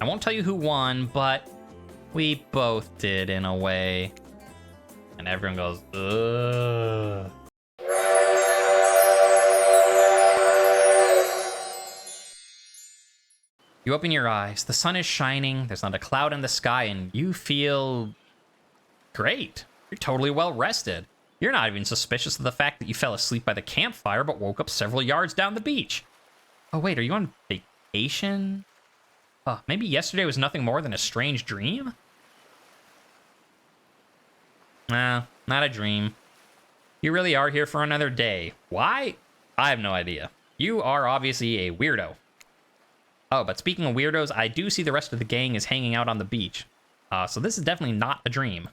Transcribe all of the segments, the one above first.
I won't tell you who won, but we both did in a way. And everyone goes, ugh. You open your eyes, the sun is shining, there's not a cloud in the sky, and you feel great. You're totally well rested. You're not even suspicious of the fact that you fell asleep by the campfire but woke up several yards down the beach. Oh wait, are you on vacation? Maybe yesterday was nothing more than a strange dream? Nah, not a dream. You really are here for another day. Why? I have no idea. You are obviously a weirdo. Oh, but speaking of weirdos, I do see the rest of the gang is hanging out on the beach. So this is definitely not a dream.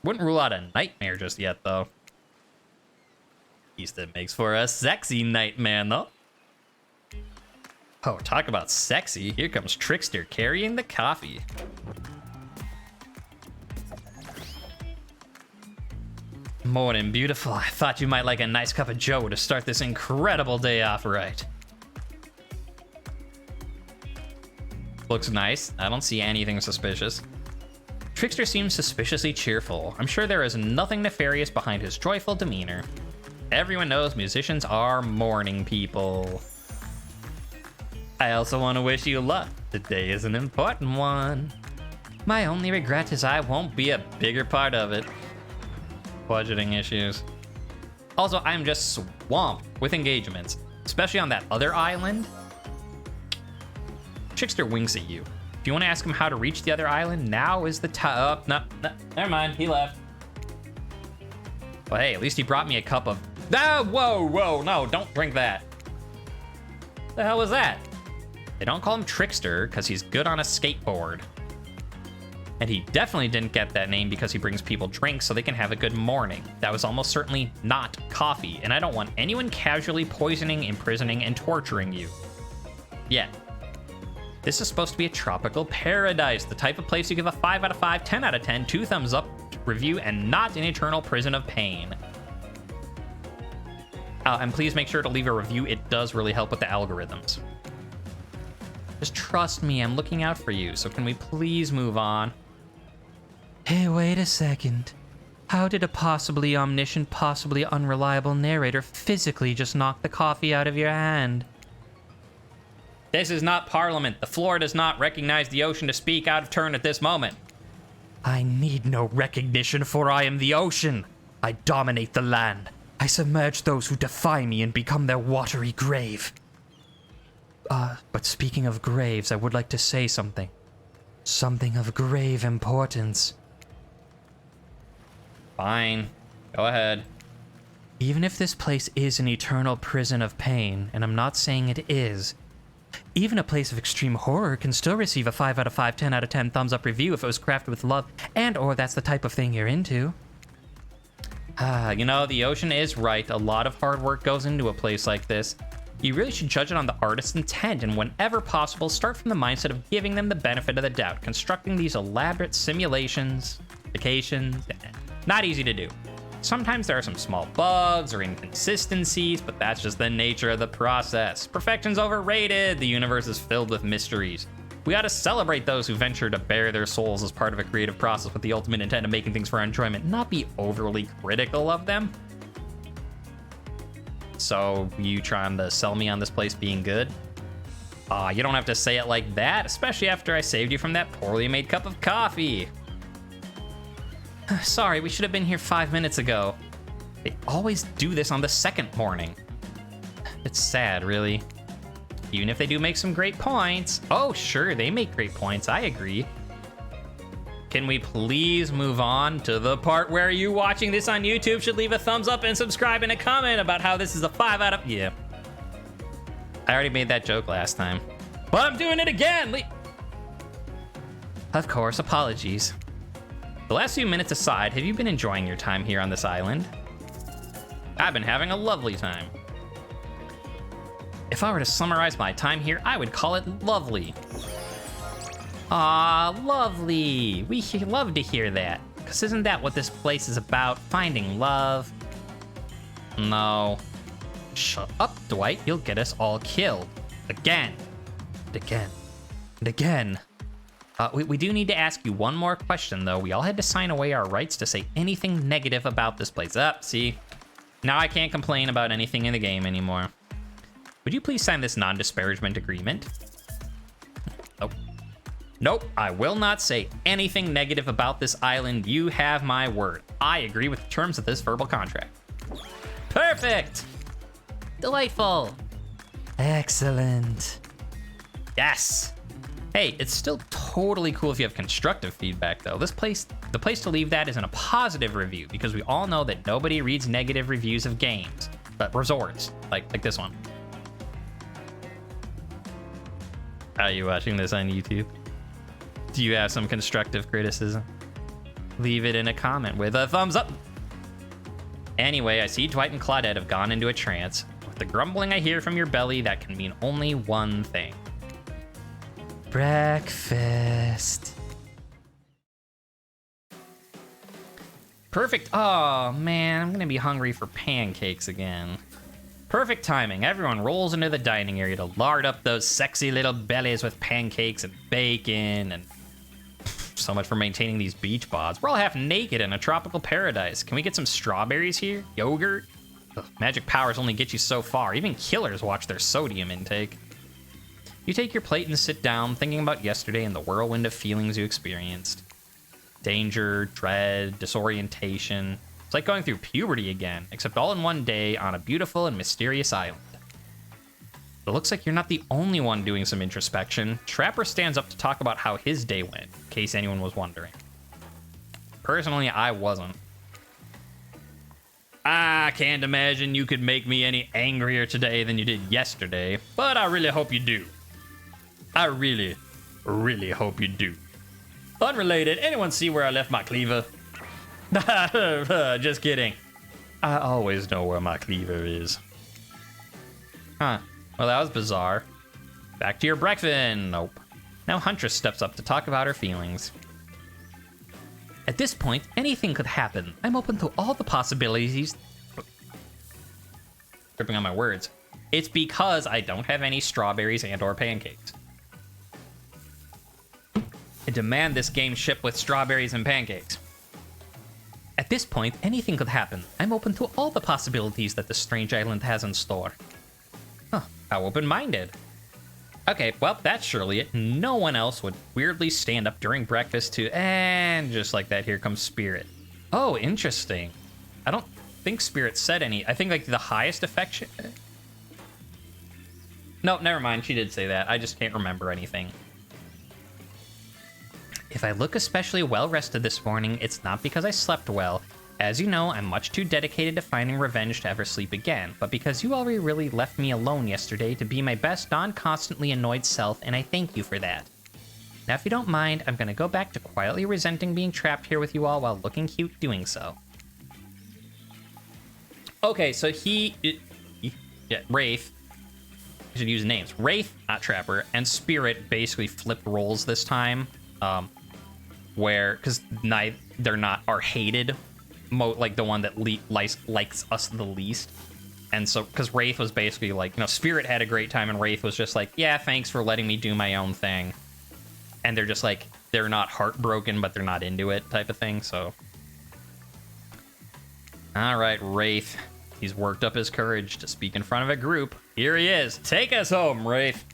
Wouldn't rule out a nightmare just yet, though. At least it makes for a sexy nightmare, though. Oh, talk about sexy. Here comes Trickster carrying the coffee. Morning, beautiful. I thought you might like a nice cup of joe to start this incredible day off right. Looks nice. I don't see anything suspicious. Trickster seems suspiciously cheerful. I'm sure there is nothing nefarious behind his joyful demeanor. Everyone knows musicians are morning people. I also want to wish you luck. Today is an important one. My only regret is I won't be a bigger part of it. Budgeting issues. Also, I'm just swamped with engagements, especially on that other island. Trickster winks at you. If you want to ask him how to reach the other island, now is the time. No, never mind. He left. Well, hey, at least he brought me a cup of... Ah, whoa, no, don't drink that. The hell was that? They don't call him Trickster because he's good on a skateboard. And he definitely didn't get that name because he brings people drinks so they can have a good morning. That was almost certainly not coffee, and I don't want anyone casually poisoning, imprisoning, and torturing you. Yet. This is supposed to be a tropical paradise, the type of place you give a 5 out of 5, 10 out of 10, 2 thumbs up review, and not an eternal prison of pain. And please make sure to leave a review. It does really help with the algorithms. Just trust me, I'm looking out for you, so can we please move on? Hey, wait a second. How did a possibly omniscient, possibly unreliable narrator physically just knock the coffee out of your hand? This is not Parliament. The floor does not recognize the ocean to speak out of turn at this moment. I need no recognition, for I am the ocean. I dominate the land. I submerge those who defy me and become their watery grave. But speaking of graves, I would like to say something. Something of grave importance. Fine. Go ahead. Even if this place is an eternal prison of pain, and I'm not saying it is, even a place of extreme horror can still receive a 5 out of 5, 10 out of 10 thumbs up review if it was crafted with love, and or that's the type of thing you're into. You know, the ocean is right. A lot of hard work goes into a place like this. You really should judge it on the artist's intent, and whenever possible, start from the mindset of giving them the benefit of the doubt. Constructing these elaborate simulations, vacations, not easy to do. Sometimes there are some small bugs or inconsistencies, but that's just the nature of the process. Perfection's overrated. The universe is filled with mysteries. We gotta celebrate those who venture to bare their souls as part of a creative process with the ultimate intent of making things for our enjoyment, not be overly critical of them. So, you trying to sell me on this place being good? You don't have to say it like that, especially after I saved you from that poorly made cup of coffee. Sorry, we should have been here 5 minutes ago. They always do this on the second morning. It's sad, really. Even if they do make some great points. Oh, sure, they make great points, I agree. Can we please move on to the part where you watching this on YouTube should leave a thumbs up and subscribe and a comment about how this is a 5 out of... Yeah. I already made that joke last time. But I'm doing it again! Of course, apologies. The last few minutes aside, have you been enjoying your time here on this island? I've been having a lovely time. If I were to summarize my time here, I would call it lovely. Aw, lovely. We love to hear that. Because isn't that what this place is about? Finding love? No. Shut up, Dwight. You'll get us all killed. Again. And again. And again, we do need to ask you one more question, though. We all had to sign away our rights to say anything negative about this place. See? Now I can't complain about anything in the game anymore. Would you please sign this non-disparagement agreement? Nope. Nope, I will not say anything negative about this island. You have my word. I agree with the terms of this verbal contract. Perfect! Delightful. Excellent. Yes. Hey, it's still totally cool if you have constructive feedback, though. The place to leave that is in a positive review, because we all know that nobody reads negative reviews of games, but resorts, like this one. Are you watching this on YouTube? Do you have some constructive criticism? Leave it in a comment with a thumbs up. Anyway, I see Dwight and Claudette have gone into a trance. With the grumbling I hear from your belly, that can mean only one thing. Breakfast. Perfect. Oh, man, I'm gonna be hungry for pancakes again. Perfect timing. Everyone rolls into the dining area to lard up those sexy little bellies with pancakes and bacon and... So much for maintaining these beach bods. We're all half naked in a tropical paradise. Can we get some strawberries here? Yogurt? Ugh, magic powers only get you so far. Even killers watch their sodium intake. You take your plate and sit down, thinking about yesterday and the whirlwind of feelings you experienced. Danger, dread, disorientation. It's like going through puberty again, except all in one day on a beautiful and mysterious island. It looks like you're not the only one doing some introspection. Trapper stands up to talk about how his day went, in case anyone was wondering. Personally, I wasn't. I can't imagine you could make me any angrier today than you did yesterday, but I really hope you do. I really, really hope you do. Unrelated, anyone see where I left my cleaver? Just kidding. I always know where my cleaver is. Huh. Well, that was bizarre. Back to your breakfast. Nope. Now Huntress steps up to talk about her feelings. At this point, anything could happen. I'm open to all the possibilities. Tripping on my words. It's because I don't have any strawberries and or pancakes. I demand this game ship with strawberries and pancakes. At this point, anything could happen. I'm open to all the possibilities that the strange island has in store. Huh, how open-minded. Okay, well, that's surely it. No one else would weirdly stand up during breakfast to, and just like that, here comes Spirit. Oh, interesting. I don't think Spirit said any. I think, like, the highest affection... No, never mind. She did say that. I just can't remember anything. If I look especially well-rested this morning, it's not because I slept well. As you know, I'm much too dedicated to finding revenge to ever sleep again, but because you all really left me alone yesterday to be my best non-constantly annoyed self, and I thank you for that. Now, if you don't mind, I'm gonna go back to quietly resenting being trapped here with you all while looking cute doing so. Okay, so Wraith, I should use names. Wraith, not Trapper, and Spirit basically flipped roles this time. Where, because they're not, are hated, like the one that likes us the least. And so, because Wraith was basically like, you know, Spirit had a great time, and Wraith was just like, yeah, thanks for letting me do my own thing. And they're just like, they're not heartbroken, but they're not into it type of thing, so. All right, Wraith. He's worked up his courage to speak in front of a group. Here he is. Take us home, Wraith.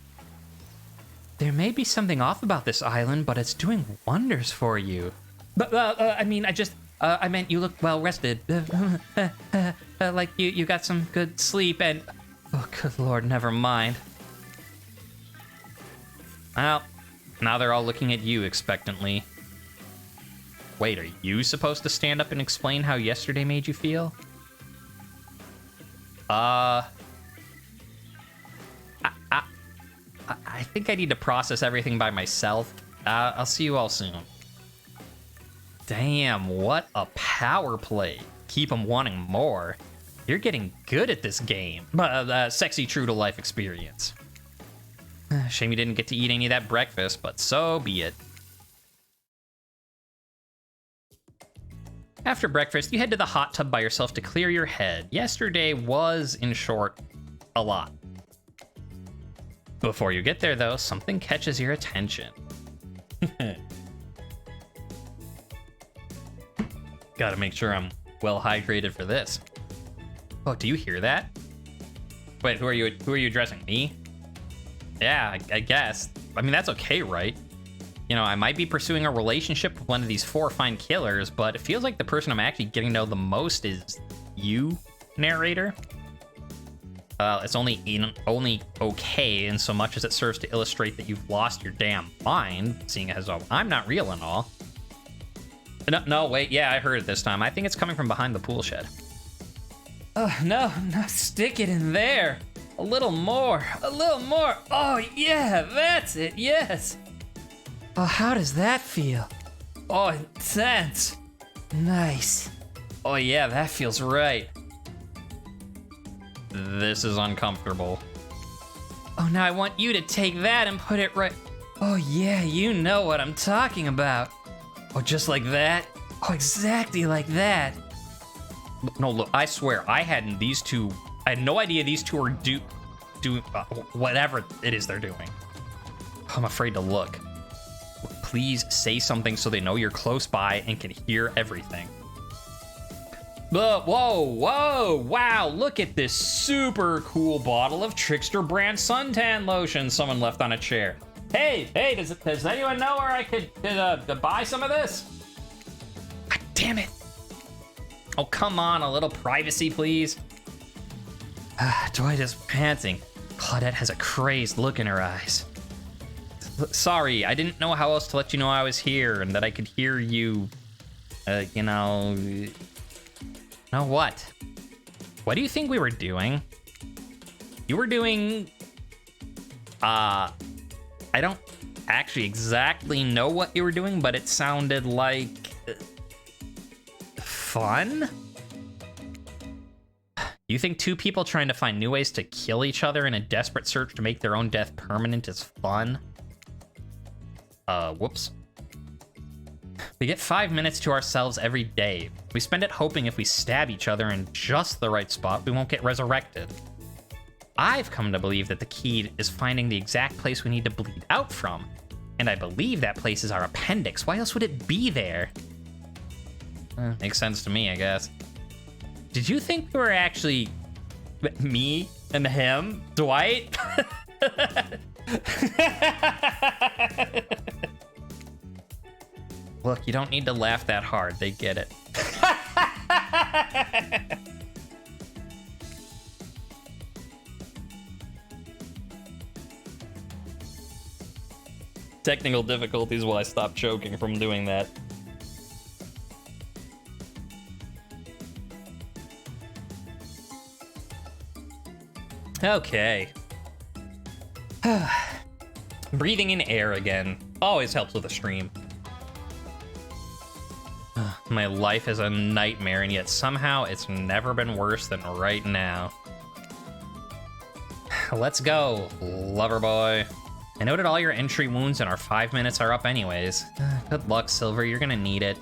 There may be something off about this island, but it's doing wonders for you. But, I mean, I meant you look well rested. Like you got some good sleep and... Oh, good lord, never mind. Well, now they're all looking at you expectantly. Wait, are you supposed to stand up and explain how yesterday made you feel? I think I need to process everything by myself. I'll see you all soon. Damn, what a power play. Keep them wanting more. You're getting good at this game. Sexy true-to-life experience. Shame you didn't get to eat any of that breakfast, but so be it. After breakfast, you head to the hot tub by yourself to clear your head. Yesterday was, in short, a lot. Before you get there, though, something catches your attention. Gotta make sure I'm well hydrated for this. Oh, do you hear that? Wait, who are you addressing? Me? Yeah, I guess. I mean, that's okay, right? You know, I might be pursuing a relationship with one of these 4 fine killers, but it feels like the person I'm actually getting to know the most is you, narrator. It's only okay in so much as it serves to illustrate that you've lost your damn mind, seeing as I'm not real and all. No, wait, yeah, I heard it this time. I think it's coming from behind the pool shed. Oh, no, stick it in there. A little more. Oh, yeah, that's it, yes. Oh, how does that feel? Oh, intense. Nice. Oh, yeah, that feels right. This is uncomfortable. Oh, now I want you to take that and put it right. Oh, yeah, you know what I'm talking about. Oh, just like that? Oh, exactly like that. No, look, I swear, I had no idea these two were doing whatever it is they're doing. I'm afraid to look. Please say something so they know you're close by and can hear everything. Whoa, wow, look at this super cool bottle of Trickster brand suntan lotion someone left on a chair. Hey, does anyone know where I could buy some of this? God damn it. Oh, come on, a little privacy, please. Dwight is panting. Claudette has a crazed look in her eyes. Sorry, I didn't know how else to let you know I was here and that I could hear you, you know... No, what? What do you think we were doing? You were doing... I don't actually exactly know what you were doing, but it sounded like... fun? You think 2 people trying to find new ways to kill each other in a desperate search to make their own death permanent is fun? Whoops. We get 5 minutes to ourselves every day. We spend it hoping if we stab each other in just the right spot, we won't get resurrected. I've come to believe that the key is finding the exact place we need to bleed out from. And I believe that place is our appendix. Why else would it be there? Makes sense to me, I guess. Did you think we were actually... me and him? Dwight? Look, you don't need to laugh that hard. They get it. Technical difficulties while I stop choking from doing that. Okay. Breathing in air again. Always helps with a stream. My life is a nightmare, and yet somehow it's never been worse than right now. Let's go, lover boy. I noted all your entry wounds, and our 5 minutes are up anyways. Good luck, Silver. You're gonna need it.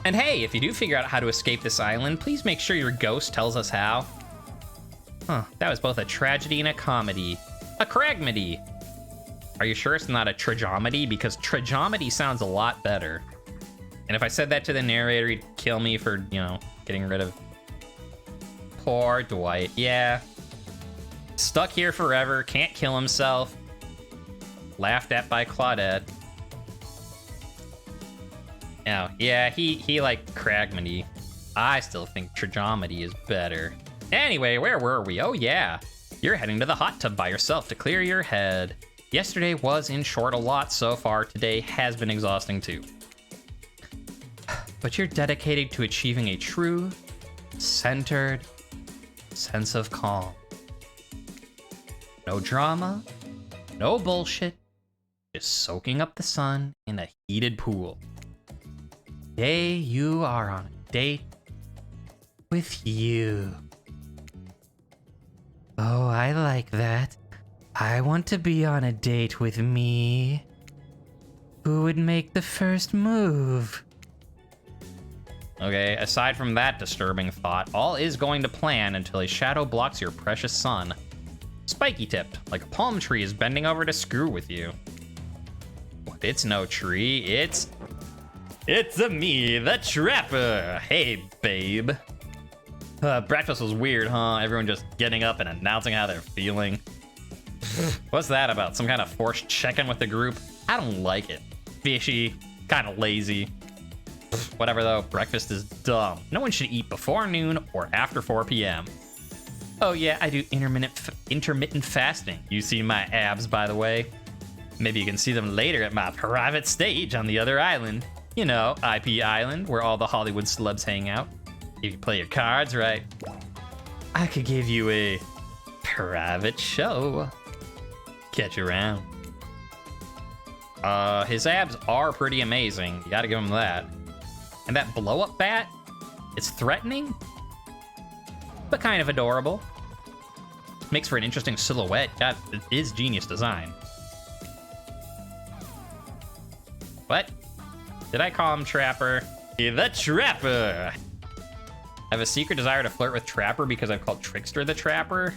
And hey, if you do figure out how to escape this island, please make sure your ghost tells us how. Huh, that was both a tragedy and a comedy. A cragmedy. Are you sure it's not a tragomedy? Because tragomedy sounds a lot better. And if I said that to the narrator, he'd kill me for, you know, getting rid of... Poor Dwight. Yeah. Stuck here forever, can't kill himself. Laughed at by Claudette. Oh, yeah, he liked cragmedy. I still think tragomedy is better. Anyway, where were we? Oh, yeah. You're heading to the hot tub by yourself to clear your head. Yesterday was, in short, a lot so far. Today has been exhausting, too. But you're dedicated to achieving a true, centered sense of calm. No drama, no bullshit, just soaking up the sun in a heated pool. Today you are on a date with you. Oh, I like that. I want to be on a date with me. Who would make the first move? Okay, aside from that disturbing thought, all is going to plan until a shadow blocks your precious sun. Spiky tipped, like a palm tree is bending over to screw with you. What? It's no tree, it's me, the Trapper. Hey, babe. Breakfast was weird, huh? Everyone just getting up and announcing how they're feeling. What's that about? Some kind of forced check-in with the group? I don't like it. Fishy, kind of lazy. Whatever though, breakfast is dumb. No one should eat before noon or after 4 p.m. Oh yeah, I do intermittent fasting. You see my abs, by the way. Maybe you can see them later at my private stage on the other island. You know, IP Island, where all the Hollywood celebs hang out. If you play your cards right, I could give you a private show. Catch you around. His abs are pretty amazing. You gotta give him that. And that blow-up bat, it's threatening, but kind of adorable. Makes for an interesting silhouette. God, it is genius design. What? Did I call him Trapper? The Trapper! I have a secret desire to flirt with Trapper because I've called Trickster the Trapper.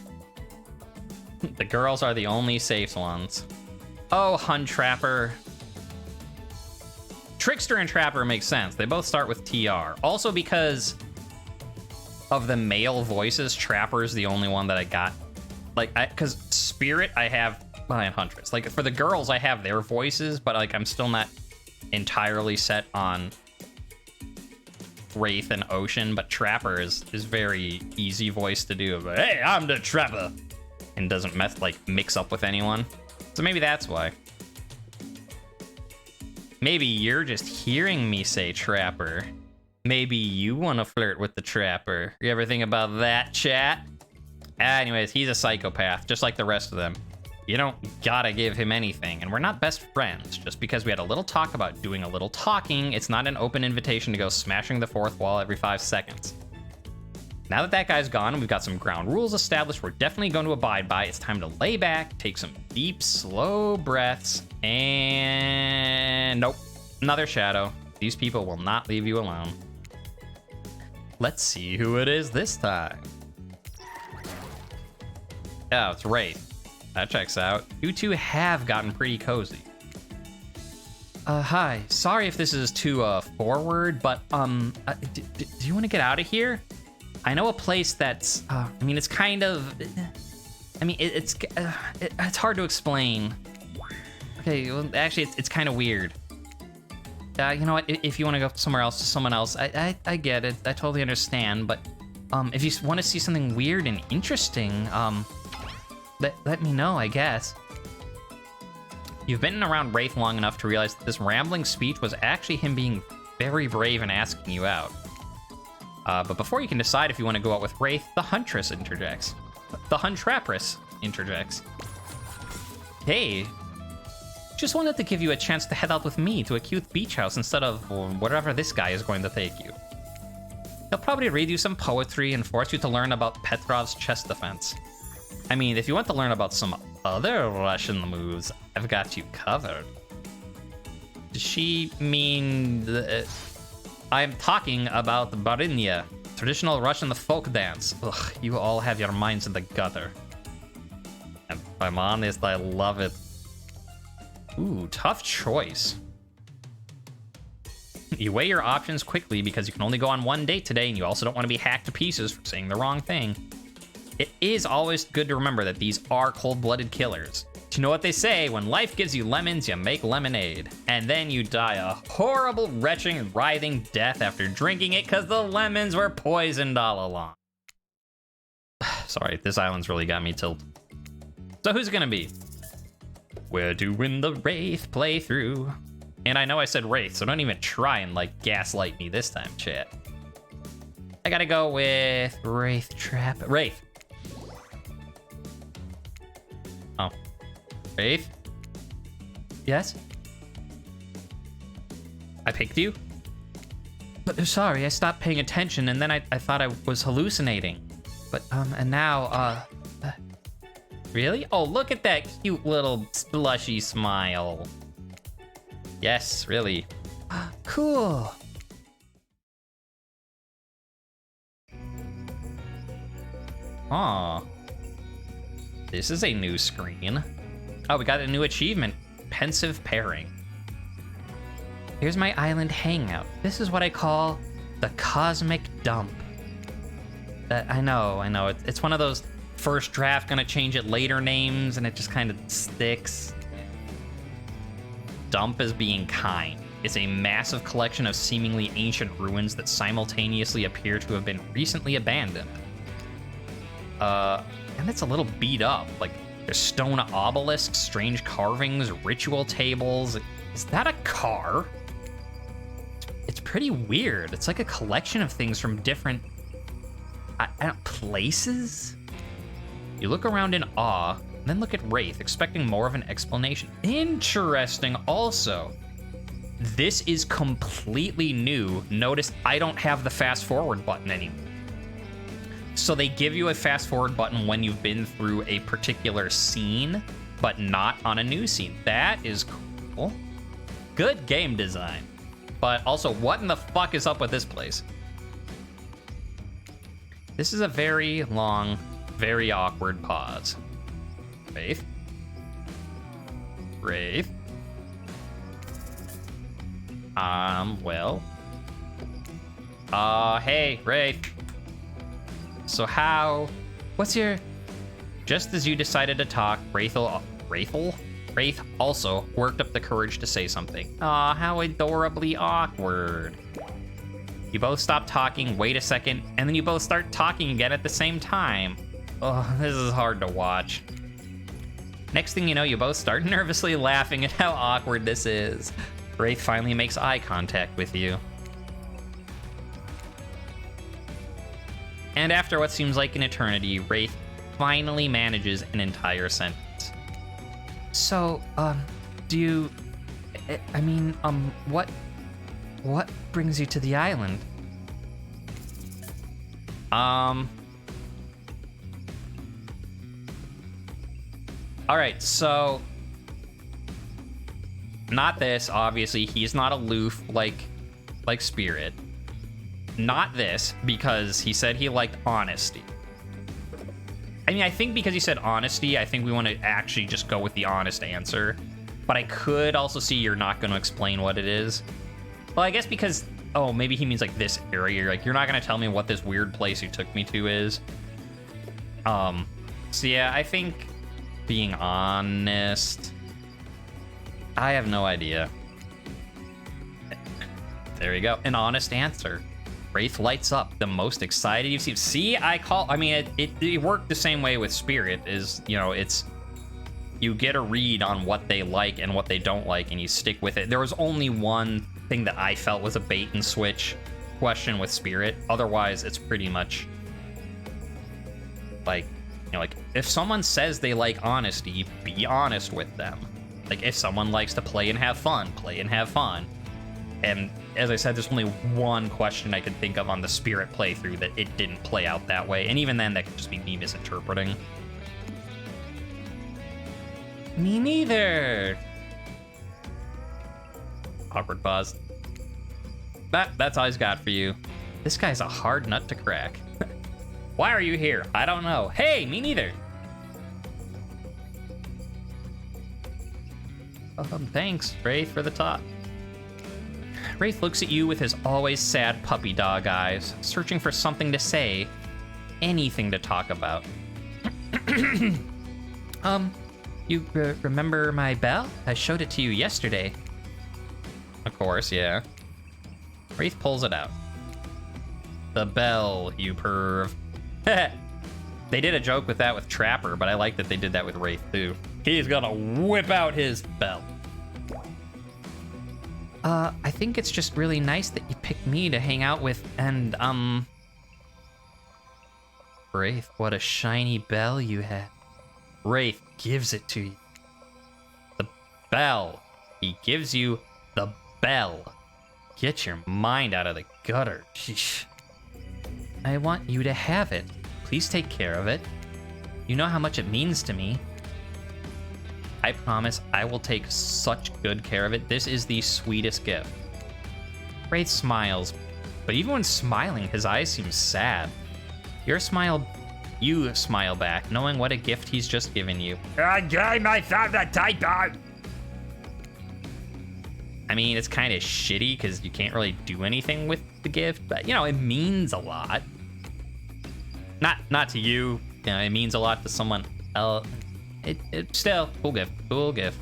The girls are the only safe ones. Oh, Hun Trapper. Trickster and Trapper makes sense. They both start with TR. Also because of the male voices, Trapper's the only one that I got. Like, because Spirit, I have and Huntress. Like, for the girls, I have their voices, but, like, I'm still not entirely set on Wraith and Ocean, but Trapper is very easy voice to do. But, hey, I'm the Trapper! And doesn't mix up with anyone. So maybe that's why. Maybe you're just hearing me say Trapper. Maybe you want to flirt with the Trapper. You ever think about that, chat? Anyways, he's a psychopath, just like the rest of them. You don't gotta give him anything, and we're not best friends. Just because we had a little talk about doing a little talking, it's not an open invitation to go smashing the fourth wall every 5 seconds. Now that that guy's gone and we've got some ground rules established we're definitely going to abide by, it's time to lay back, take some deep, slow breaths, and nope, another shadow. These people will not leave you alone. Let's see who it is this time. Oh, it's Wraith. That checks out. You two have gotten pretty cozy. Hi. Sorry if this is too forward, but do you want to get out of here? I know a place that's, I mean, it's kind of, I mean, it's hard to explain. Okay, well, actually, it's kind of weird. You know what? If you want to go somewhere else to someone else, I get it. I totally understand. But if you want to see something weird and interesting, let me know, I guess. You've been around Wraith long enough to realize that this rambling speech was actually him being very brave and asking you out. But before you can decide if you want to go out with Wraith, the Huntress interjects. The Huntrappress interjects. Hey, just wanted to give you a chance to head out with me to a cute beach house instead of wherever this guy is going to take you. He'll probably read you some poetry and force you to learn about Petrov's chest defense. I mean, if you want to learn about some other Russian moves, I've got you covered. Does she mean... I'm talking about the Barinya, traditional Russian folk dance. Ugh, you all have your minds in the gutter. And if I'm honest, I love it. Ooh, tough choice. You weigh your options quickly because you can only go on one date today, and you also don't want to be hacked to pieces for saying the wrong thing. It is always good to remember that these are cold-blooded killers. You know what they say, when life gives you lemons, you make lemonade. And then you die a horrible, retching, writhing death after drinking it because the lemons were poisoned all along. Sorry, this island's really got me tilted. So who's it gonna be? We're doing the Wraith playthrough. And I know I said Wraith, so don't even try and, gaslight me this time, chat. I gotta go with Wraith. Oh. Wraith? Yes? I picked you? But sorry, I stopped paying attention and then I thought I was hallucinating. But, and now, really? Oh, look at that cute little splushy smile. Yes, really. Cool. Aw. This is a new screen. Oh, we got a new achievement. Pensive pairing. Here's my island hangout. This is what I call the cosmic dump. I know. It's one of those first draft gonna change it later names, and it just kind of sticks. Dump is being kind. It's a massive collection of seemingly ancient ruins that simultaneously appear to have been recently abandoned. And it's a little beat up. Like, there's stone obelisks, strange carvings, ritual tables. Is that a car? It's pretty weird. It's like a collection of things from different places. You look around in awe, then look at Wraith, expecting more of an explanation. Interesting also. This is completely new. Notice I don't have the fast forward button anymore. So they give you a fast forward button when you've been through a particular scene, but not on a new scene. That is cool. Good game design. But also, what in the fuck is up with this place? This is a very long, very awkward pause. Wraith? Wraith? Well. Hey, Wraith. So what's your... Just as you decided to talk, Wraith also worked up the courage to say something. Aw, how adorably awkward. You both stop talking, wait a second, and then you both start talking again at the same time. Oh, this is hard to watch. Next thing you know, you both start nervously laughing at how awkward this is. Wraith finally makes eye contact with you. And after what seems like an eternity, Wraith finally manages an entire sentence. So, what brings you to the island? Alright, so... Not this, obviously. He's not aloof like Spirit. Not this, because he said he liked honesty. I mean, I think because he said honesty, I think we want to actually just go with the honest answer. But I could also see you're not going to explain what it is. Well, I guess because... Oh, maybe he means like this area. Like, you're not going to tell me what this weird place you took me to is. So yeah, I think being honest... I have no idea. There you go. An honest answer. Wraith lights up, the most excited you've seen. See, it worked the same way with Spirit, is, you know, it's... You get a read on what they like and what they don't like, and you stick with it. There was only one thing that I felt was a bait and switch question with Spirit. Otherwise, it's pretty much... Like, you know, like, if someone says they like honesty, be honest with them. Like, if someone likes to play and have fun, play and have fun. And as I said, there's only one question I could think of on the Spirit playthrough that it didn't play out that way. And even then, that could just be me misinterpreting. Me neither. Awkward pause. That's all he's got for you. This guy's a hard nut to crack. Why are you here? I don't know. Hey, me neither. Thanks, Wraith, for the talk. Wraith looks at you with his always sad puppy dog eyes, searching for something to say, anything to talk about. You remember my bell? I showed it to you yesterday. Of course, yeah. Wraith pulls it out. The bell, you perv. They did a joke with that with Trapper, but I like that they did that with Wraith too. He's gonna whip out his bell. I think it's just really nice that you picked me to hang out with, and, Wraith, what a shiny bell you have. Wraith gives it to you. The bell. He gives you the bell. Get your mind out of the gutter. Sheesh. I want you to have it. Please take care of it. You know how much it means to me. I promise I will take such good care of it. This is the sweetest gift. Wraith smiles, but even when smiling, his eyes seem sad. Your smile You smile back, knowing what a gift he's just given you. Game, I found a typo. I mean, it's kind of shitty because you can't really do anything with the gift, but, you know, it means a lot. Not to you. You know, it means a lot to someone else. It still, cool gift, cool gift.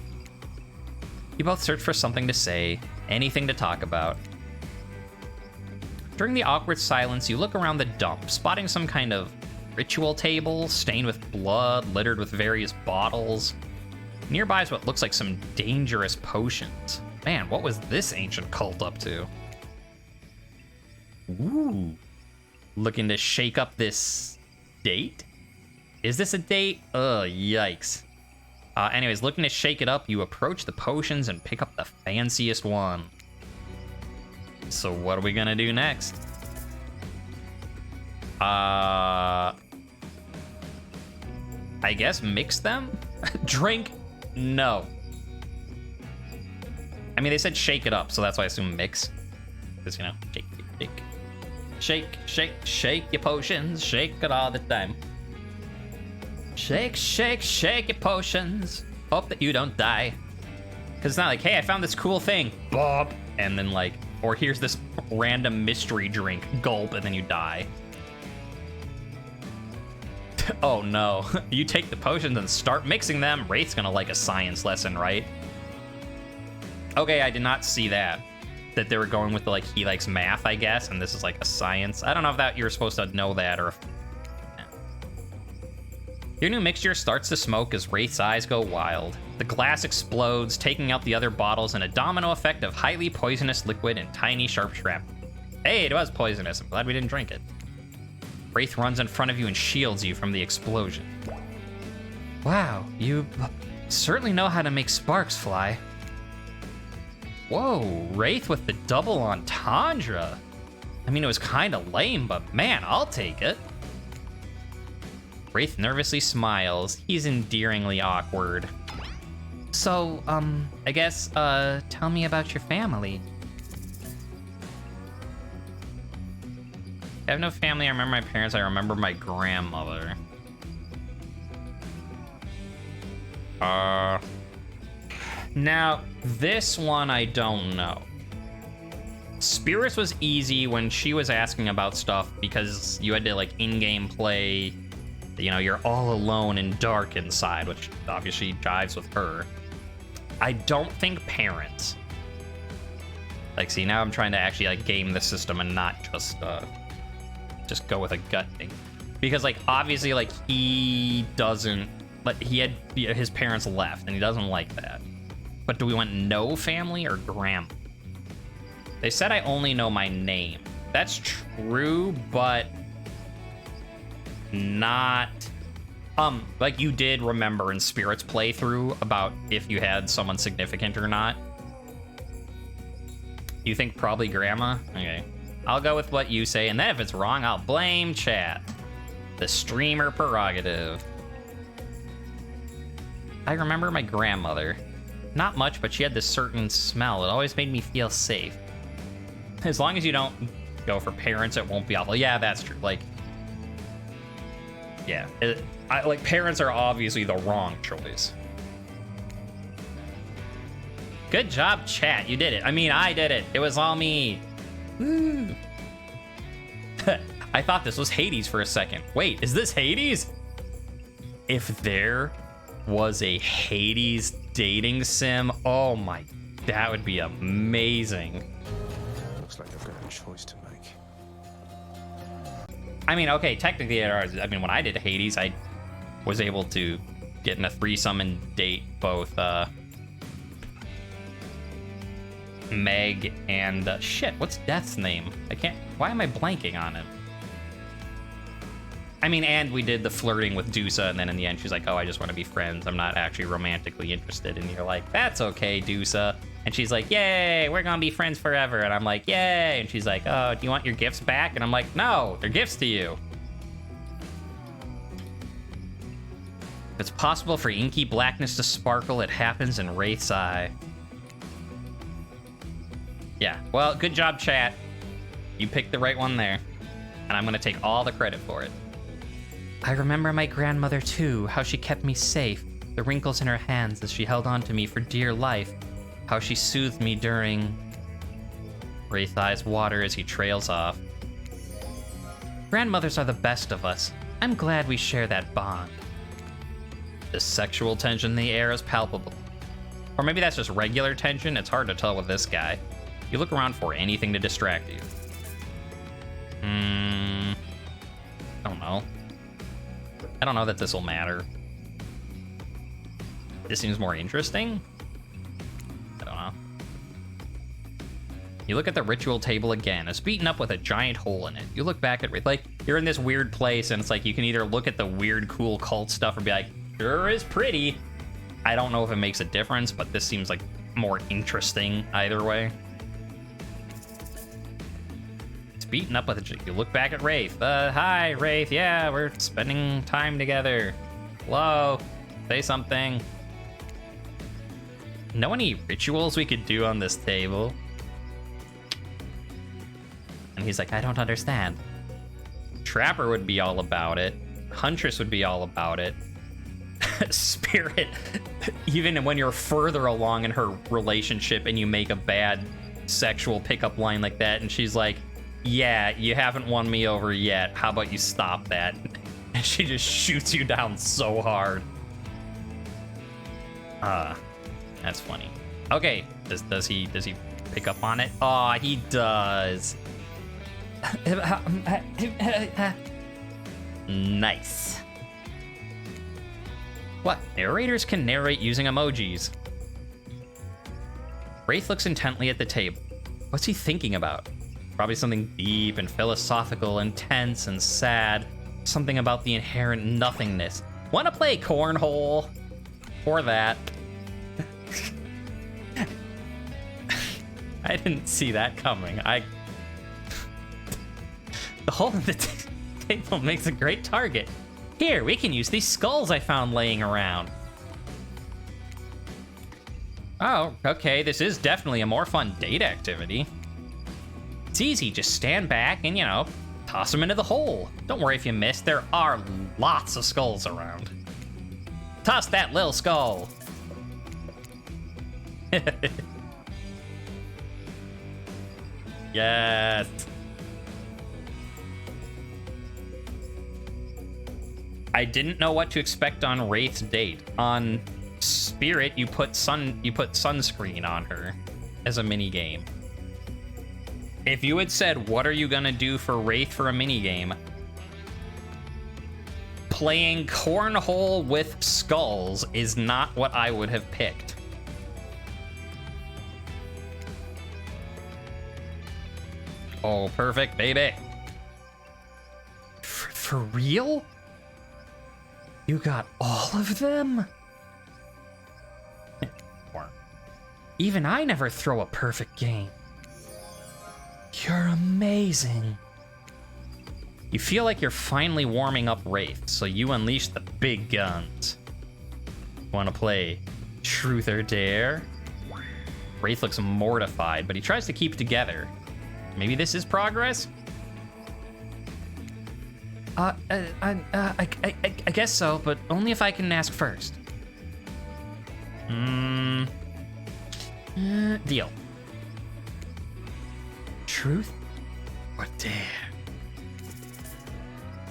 You both search for something to say, anything to talk about. During the awkward silence, you look around the dump, spotting some kind of ritual table stained with blood, littered with various bottles. Nearby is what looks like some dangerous potions. Man, what was this ancient cult up to? Ooh. Looking to shake up this date? Is this a date? Ugh, yikes. Anyways, looking to shake it up, you approach the potions and pick up the fanciest one. So what are we gonna do next? I guess mix them? Drink? No. I mean, they said shake it up, so that's why I assume mix. Because, you know, shake your potions, shake it all the time. Shake your potions. Hope that you don't die. Because it's not like, hey, I found this cool thing, Bob. And then like, or here's this random mystery drink, gulp, and then you die. Oh no, you take the potions and start mixing them. Wraith's gonna like a science lesson, right? Okay, I did not see that they were going with the, like, he likes math, I guess, and this is like a science. I don't know if that you're supposed to know that or if... Your new mixture starts to smoke as Wraith's eyes go wild. The glass explodes, taking out the other bottles in a domino effect of highly poisonous liquid and tiny sharp shrapnel. Hey, it was poisonous. I'm glad we didn't drink it. Wraith runs in front of you and shields you from the explosion. Wow, you certainly know how to make sparks fly. Whoa, Wraith with the double entendre. I mean, it was kind of lame, but man, I'll take it. Wraith nervously smiles. He's endearingly awkward. So, I guess, tell me about your family. I have no family. I remember my parents. I remember my grandmother. Now, this one I don't know. Spirits was easy when she was asking about stuff because you had to, like, in-game play. You know, you're all alone and dark inside, which obviously jives with her. I don't think parents. Like, see, now I'm trying to actually, like, game the system and not just go with a gut thing. Because, like, obviously, like, he doesn't... Like, he had... His parents left, and he doesn't like that. But do we want no family or grandma? They said I only know my name. That's true, but... not... like you did remember in Spirit's playthrough about if you had someone significant or not. You think probably grandma? Okay. I'll go with what you say, and then if it's wrong, I'll blame chat. The streamer prerogative. I remember my grandmother. Not much, but she had this certain smell. It always made me feel safe. As long as you don't go for parents, it won't be awful. Yeah, that's true. Like, yeah, like parents are obviously the wrong choice. Good job, chat. You did it. I mean, I did it. It was all me. Woo. I thought this was Hades for a second. Wait, is this Hades? If there was a Hades dating sim, oh my, that would be amazing. Looks like I've got a choice to make. I mean, okay, technically, I mean, when I did Hades, I was able to get in a threesome and date both Meg and shit, what's Death's name? I can't, why am I blanking on it? I mean, and we did the flirting with Dusa, and then in the end she's like, oh, I just want to be friends, I'm not actually romantically interested. And you're like, that's okay, Dusa. And she's like, yay, we're gonna be friends forever. And I'm like, yay. And she's like, oh, do you want your gifts back? And I'm like, no, they're gifts to you. If it's possible for inky blackness to sparkle, it happens in Wraith's eye. Yeah, well, good job, chat. You picked the right one there. And I'm gonna take all the credit for it. I remember my grandmother too, how she kept me safe, the wrinkles in her hands as she held on to me for dear life, how she soothed me during... Wraith eyes water as he trails off. Grandmothers are the best of us. I'm glad we share that bond. The sexual tension in the air is palpable. Or maybe that's just regular tension. It's hard to tell with this guy. You look around for anything to distract you. I don't know. I don't know that this will matter. This seems more interesting. I don't know. You look at the ritual table again. It's beaten up with a giant hole in it. You look back at it, like, you're in this weird place, and it's like you can either look at the weird, cool cult stuff or be like, sure is pretty. I don't know if it makes a difference, but this seems like more interesting either way. It's beaten up with a... You look back at Wraith. Hi, Wraith. Yeah, we're spending time together. Hello. Say something. Know any rituals we could do on this table? And he's like, I don't understand. Trapper would be all about it. Huntress would be all about it. Spirit, even when you're further along in her relationship and you make a bad sexual pickup line like that, and she's like, yeah, you haven't won me over yet. How about you stop that? And she just shoots you down so hard. That's funny. Okay, does he pick up on it? Oh, he does. Nice. What? Narrators can narrate using emojis. Wraith looks intently at the table. What's he thinking about? Probably something deep and philosophical, intense and sad. Something about the inherent nothingness. Wanna play cornhole? Or that. I didn't see that coming. The hole in the table makes a great target. Here, we can use these skulls I found laying around. Oh, okay, this is definitely a more fun date activity. It's easy, just stand back and, you know, toss them into the hole. Don't worry if you miss, there are lots of skulls around. Toss that little skull. Yes. I didn't know what to expect on Wraith's date. On Spirit, you put sunscreen on her as a mini game. If you had said, what are you gonna do for Wraith for a mini game? Playing cornhole with skulls is not what I would have picked. Oh, perfect, baby. For real? You got all of them? Even I never throw a perfect game. You're amazing. You feel like you're finally warming up Wraith, so you unleash the big guns. Want to play Truth or Dare? Wraith looks mortified, but he tries to keep it together. Maybe this is progress? I guess so, but only if I can ask first. Deal. Truth or dare?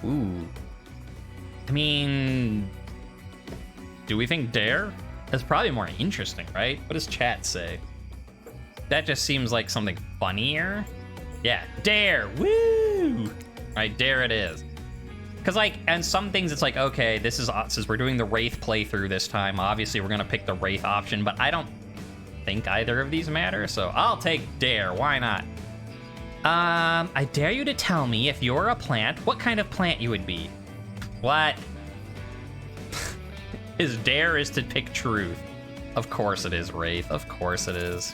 Ooh. I mean, do we think dare? That's probably more interesting, right? What does chat say? That just seems like something funnier. Yeah, dare. Woo! Right, dare it is. Because, like, and some things it's like, okay, this is, since we're doing the Wraith playthrough this time, obviously we're going to pick the Wraith option, but I don't think either of these matter, so I'll take dare. Why not? I dare you to tell me, if you're a plant, what kind of plant you would be. What? His dare is to pick truth. Of course it is, Wraith. Of course it is.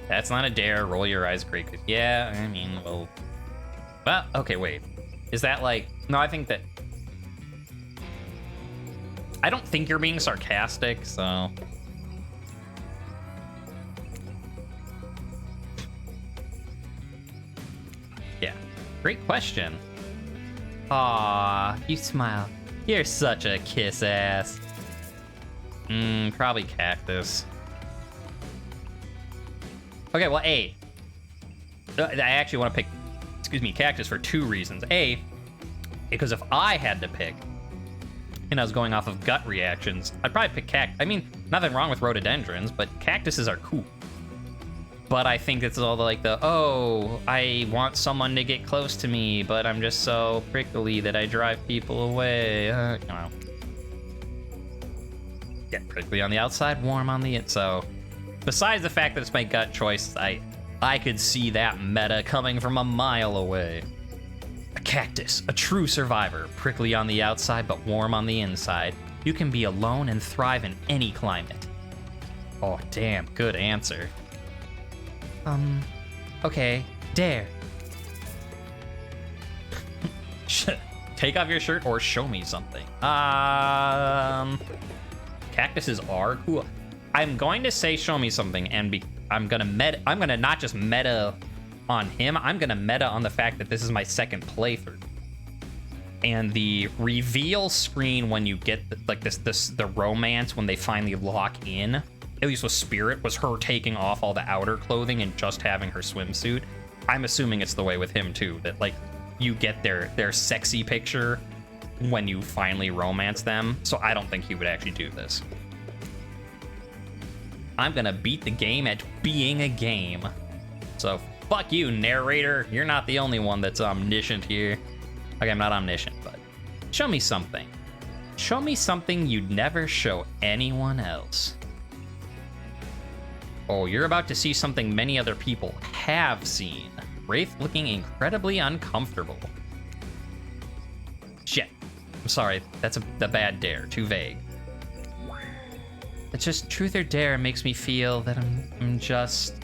That's not a dare. Roll your eyes, great. Yeah, I mean, well, okay, wait. Is that like... No, I think that... I don't think you're being sarcastic, so... Yeah. Great question. Aw, you smile. You're such a kiss ass. Probably cactus. Okay, well, A. I actually want to pick, cactus for 2 reasons. A, because if I had to pick, and I was going off of gut reactions, I'd probably pick cactus. I mean, nothing wrong with rhododendrons, but cactuses are cool. But I think it's all like oh, I want someone to get close to me, but I'm just so prickly that I drive people away. You know. Get prickly on the outside, warm on the inside. So, besides the fact that it's my gut choice, I could see that meta coming from a mile away. A cactus, a true survivor, prickly on the outside but warm on the inside. You can be alone and thrive in any climate. Oh, damn, good answer. Okay, dare. Take off your shirt or show me something. Cactuses are cool. I'm going to say show me something, and I'm gonna not just meta on him, I'm gonna meta on the fact that this is my second playthrough. And the reveal screen when you get the romance when they finally lock in, at least with Spirit, was her taking off all the outer clothing and just having her swimsuit. I'm assuming it's the way with him too, that like you get their sexy picture when you finally romance them. So I don't think he would actually do this. I'm gonna beat the game at being a game. So fuck you, narrator. You're not the only one that's omniscient here. Okay, I'm not omniscient, but show me something. Show me something you'd never show anyone else. Oh, you're about to see something many other people have seen. Wraith looking incredibly uncomfortable. Shit. I'm sorry, that's the bad dare. Too vague. It's just truth or dare makes me feel that I'm just...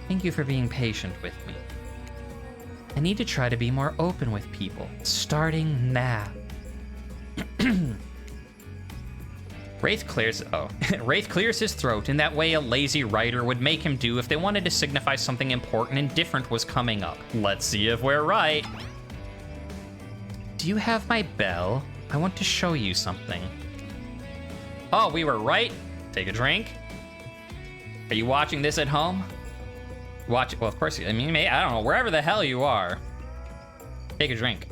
Thank you for being patient with me. I need to try to be more open with people, starting now. Wraith clears his throat in that way a lazy writer would make him do if they wanted to signify something important and different was coming up. Let's see if we're right. Do you have my bell? I want to show you something. Oh, we were right. Take a drink. Are you watching this at home? Watch it. Well, of course. I mean, I don't know. Wherever the hell you are, take a drink.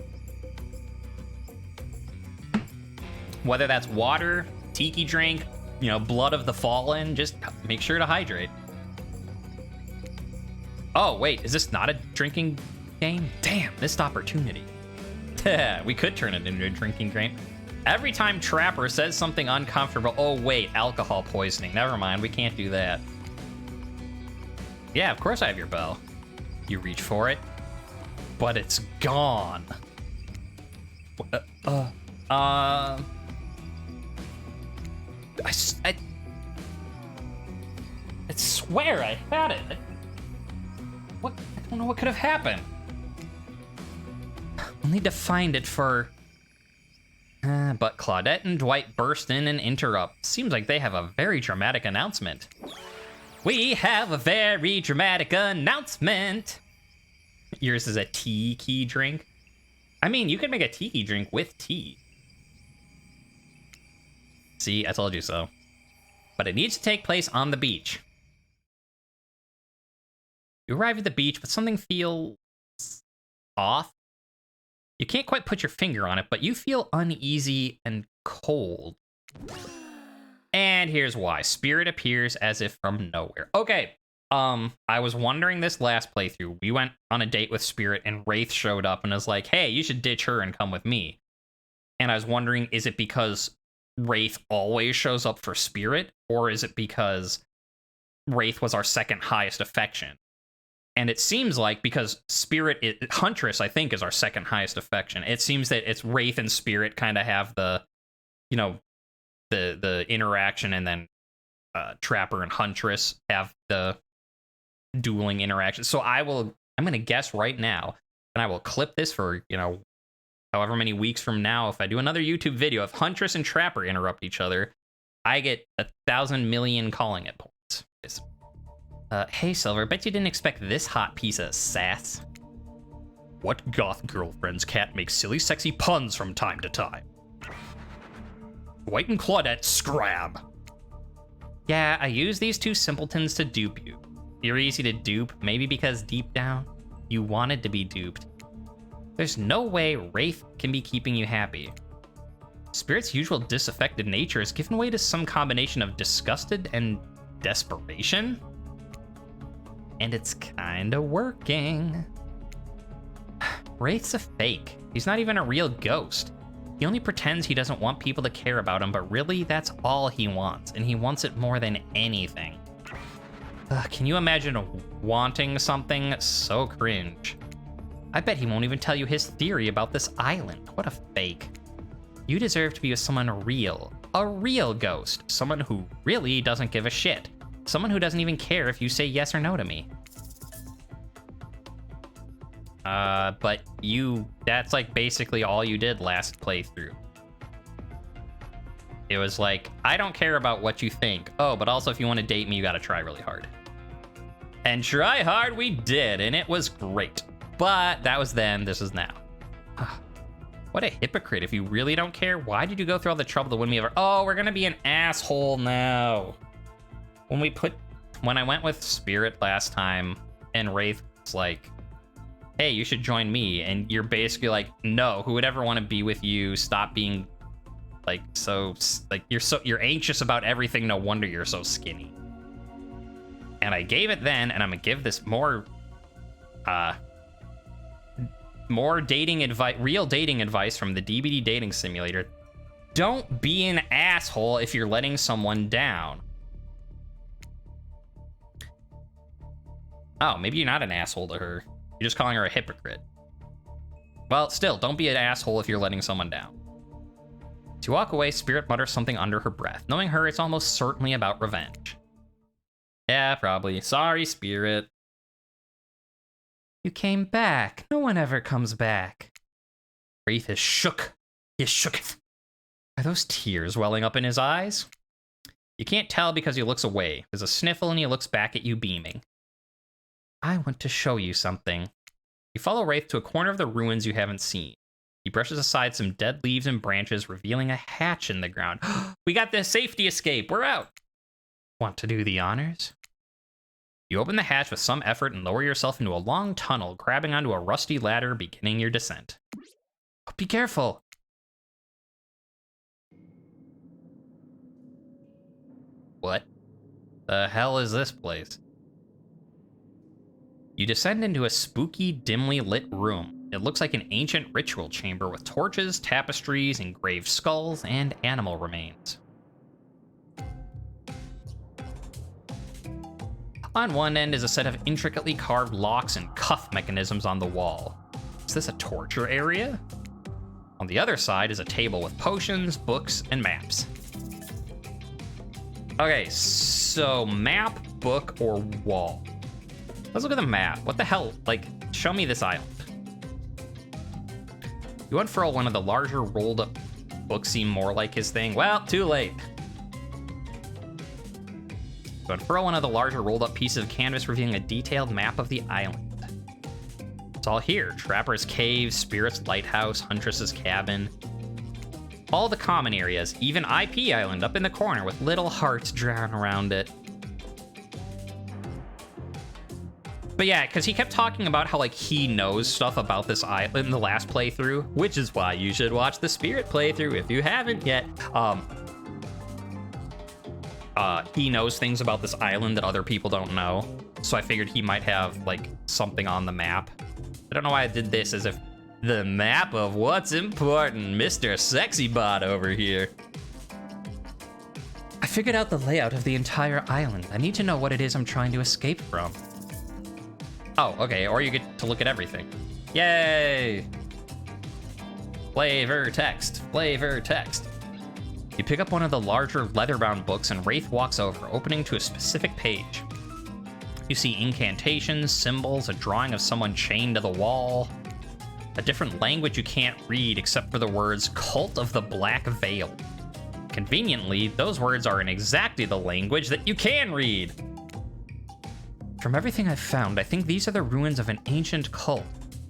Whether that's water, tiki drink, you know, blood of the fallen, just make sure to hydrate. Oh, wait. Is this not a drinking game? Damn, missed opportunity. We could turn it into a drinking game. Every time Trapper says something uncomfortable, oh wait, alcohol poisoning. Never mind, we can't do that. Yeah, of course I have your bell. You reach for it, but it's gone. I swear I had it. What? I don't know what could have happened. We'll need to find it for... but Claudette and Dwight burst in and interrupt. Seems like they have a very dramatic announcement. We have a very dramatic announcement. Yours is a tiki drink. I mean, you could make a tiki drink with tea. See, I told you so. But it needs to take place on the beach. You arrive at the beach, but something feels off. You can't quite put your finger on it, but you feel uneasy and cold. And here's why. Spirit appears as if from nowhere. Okay, I was wondering this last playthrough. We went on a date with Spirit and Wraith showed up and was like, hey, you should ditch her and come with me. And I was wondering, is it because Wraith always shows up for Spirit? Or is it because Wraith was our second highest affection? And it seems like because Huntress, I think, is our second highest affection. It seems that it's Wraith and Spirit kind of have the, you know, the interaction, and then Trapper and Huntress have the dueling interaction. So I'm going to guess right now, and I will clip this for, you know, however many weeks from now, if I do another YouTube video, if Huntress and Trapper interrupt each other, I get 1,000 million calling it points. Hey, Silver, bet you didn't expect this hot piece of sass. What goth girlfriends can't make silly, sexy puns from time to time? White and Claudette scrab. Yeah, I use these two simpletons to dupe you. You're easy to dupe, maybe because deep down, you wanted to be duped. There's no way Wraith can be keeping you happy. Spirit's usual disaffected nature has given way to some combination of disgusted and desperation. And it's kinda working. Wraith's a fake. He's not even a real ghost. He only pretends he doesn't want people to care about him, but really that's all he wants, and he wants it more than anything. Can you imagine wanting something so cringe? I bet he won't even tell you his theory about this island. What a fake. You deserve to be with someone real. A real ghost. Someone who really doesn't give a shit. Someone who doesn't even care if you say yes or no to me. But that's like basically all you did last playthrough. It was like, I don't care about what you think. Oh, but also if you want to date me, you gotta try really hard. And try hard we did, and it was great. But that was then, this is now. What a hypocrite. If you really don't care, why did you go through all the trouble to win me over? Oh, we're gonna be an asshole now. When I went with Spirit last time, and Wraith was like, hey, you should join me, and you're basically like, no, who would ever want to be with you? Stop being like you're anxious about everything, no wonder you're so skinny. And I gave it then, and I'm gonna give this more dating advice, real dating advice from the DBD dating simulator. Don't be an asshole if you're letting someone down. Oh, maybe you're not an asshole to her. You're just calling her a hypocrite. Well, still, don't be an asshole if you're letting someone down. To walk away, Spirit mutters something under her breath. Knowing her, it's almost certainly about revenge. Yeah, probably. Sorry, Spirit. You came back. No one ever comes back. Wraith is shook. He is shooketh. Are those tears welling up in his eyes? You can't tell because he looks away. There's a sniffle and he looks back at you beaming. I want to show you something. You follow Wraith to a corner of the ruins you haven't seen. He brushes aside some dead leaves and branches, revealing a hatch in the ground. We got the safety escape. We're out. Want to do the honors? You open the hatch with some effort and lower yourself into a long tunnel, grabbing onto a rusty ladder, beginning your descent. Be careful. What the hell is this place? You descend into a spooky, dimly lit room. It looks like an ancient ritual chamber with torches, tapestries, engraved skulls, and animal remains. On one end is a set of intricately carved locks and cuff mechanisms on the wall. Is this a torture area? On the other side is a table with potions, books, and maps. Okay, so map, book, or wall? Let's look at the map. What the hell? Like, show me this island. You unfurl one of the larger rolled up books, seem more like his thing. Well, too late. You unfurl one of the larger rolled up pieces of canvas, revealing a detailed map of the island. It's all here. Trapper's Cave, Spirit's Lighthouse, Huntress's Cabin. All the common areas, even IP Island up in the corner with little hearts drawn around it. But yeah, because he kept talking about how, like, he knows stuff about this island in the last playthrough, which is why you should watch the Spirit playthrough if you haven't yet. He knows things about this island that other people don't know, so I figured he might have, like, something on the map. I don't know why I did this as if the map of what's important, Mr. Sexy Bot over here. I figured out the layout of the entire island. I need to know what it is I'm trying to escape from. Oh, okay, or you get to look at everything. Yay! Flavor text, flavor text. You pick up one of the larger leather-bound books and Wraith walks over, opening to a specific page. You see incantations, symbols, a drawing of someone chained to the wall, a different language you can't read except for the words Cult of the Black Veil. Conveniently, those words are in exactly the language that you can read. From everything I've found, I think these are the ruins of an ancient cult.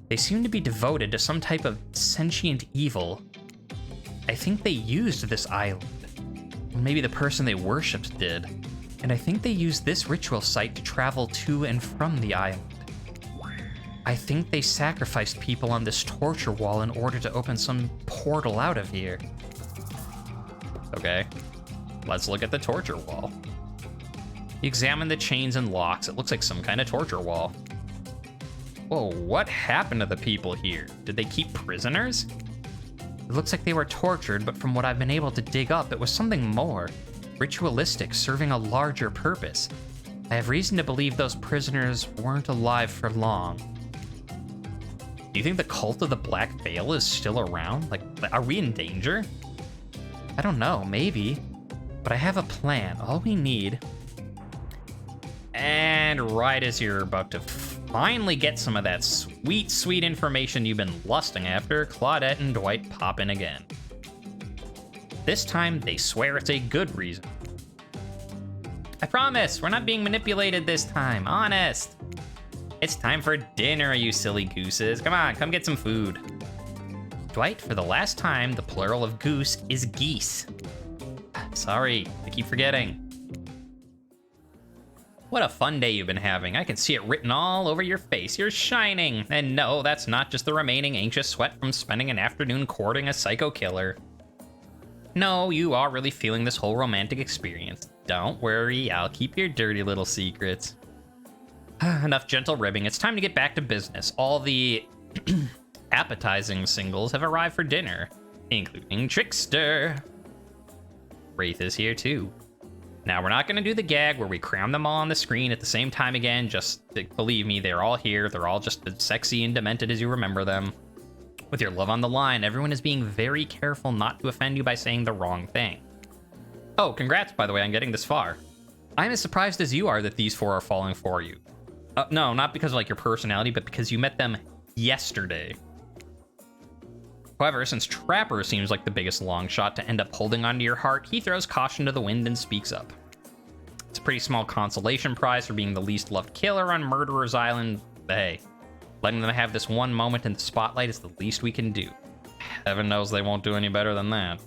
They seem to be devoted to some type of sentient evil. I think they used this island. Maybe the person they worshipped did. And I think they used this ritual site to travel to and from the island. I think they sacrificed people on this torture wall in order to open some portal out of here. Okay, let's look at the torture wall. You examine the chains and locks. It looks like some kind of torture wall. Whoa, what happened to the people here? Did they keep prisoners? It looks like they were tortured, but from what I've been able to dig up, it was something more. Ritualistic, serving a larger purpose. I have reason to believe those prisoners weren't alive for long. Do you think the cult of the Black Veil is still around? Like, are we in danger? I don't know, maybe. But I have a plan. All we need... And right as you're about to finally get some of that sweet, sweet information you've been lusting after, Claudette and Dwight pop in again. This time, they swear it's a good reason. I promise, we're not being manipulated this time, honest. It's time for dinner, you silly gooses. Come on, come get some food. Dwight, for the last time, the plural of goose is geese. Sorry, I keep forgetting. What a fun day you've been having. I can see it written all over your face. You're shining. And no, that's not just the remaining anxious sweat from spending an afternoon courting a psycho killer. No, you are really feeling this whole romantic experience. Don't worry, I'll keep your dirty little secrets. Enough gentle ribbing. It's time to get back to business. All the appetizing singles have arrived for dinner, including Trickster. Wraith is here too. Now, we're not going to do the gag where we cram them all on the screen at the same time again. Just believe me, they're all here. They're all just as sexy and demented as you remember them. With your love on the line, everyone is being very careful not to offend you by saying the wrong thing. Oh, congrats, by the way, on getting this far. I'm as surprised as you are that these four are falling for you. No, not because of like your personality, but because you met them yesterday. However, since Trapper seems like the biggest long shot to end up holding onto your heart, he throws caution to the wind and speaks up. It's a pretty small consolation prize for being the least loved killer on Murderer's Island, but hey, letting them have this one moment in the spotlight is the least we can do. Heaven knows they won't do any better than that.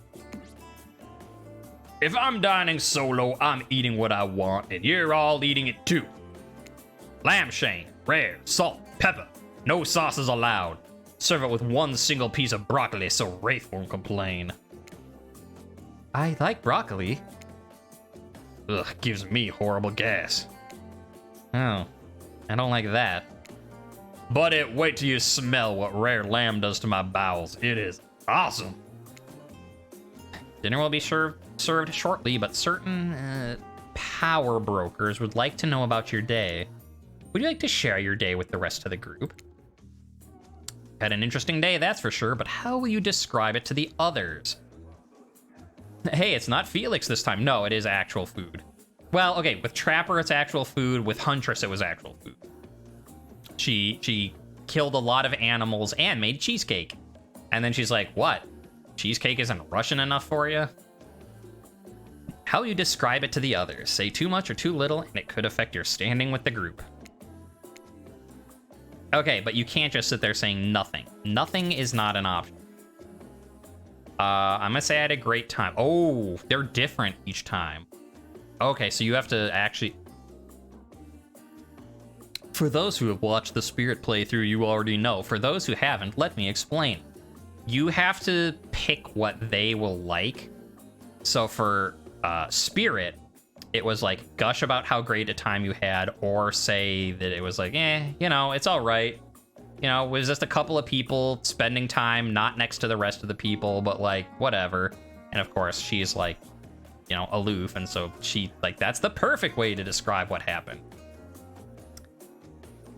If I'm dining solo, I'm eating what I want, and you're all eating it too. Lamb shank, rare, salt, pepper, no sauces allowed. Serve it with one single piece of broccoli so Wraith won't complain. I like broccoli. Ugh, gives me horrible gas. Oh, I don't like that. But wait till you smell what rare lamb does to my bowels. It is awesome. Dinner will be served shortly, but certain power brokers would like to know about your day. Would you like to share your day with the rest of the group? Had an interesting day, that's for sure, but how will you describe it to the others? Hey, it's not Felix this time. No, it is actual food. Well, okay, with Trapper, it's actual food. With Huntress, it was actual food. She killed a lot of animals and made cheesecake. And then she's like, what? Cheesecake isn't Russian enough for you? How you describe it to the others. Say too much or too little, and it could affect your standing with the group. Okay, but you can't just sit there saying nothing. Nothing is not an option. I'm gonna say I had a great time. Oh, they're different each time. Okay, so you have to actually... For those who have watched the Spirit playthrough, you already know. For those who haven't, let me explain. You have to pick what they will like. So for Spirit, it was like gush about how great a time you had, or say that it was like, you know, it's all right. You know, it was just a couple of people spending time not next to the rest of the people, but like whatever. And of course, she's like, you know, aloof, and so she like that's the perfect way to describe what happened.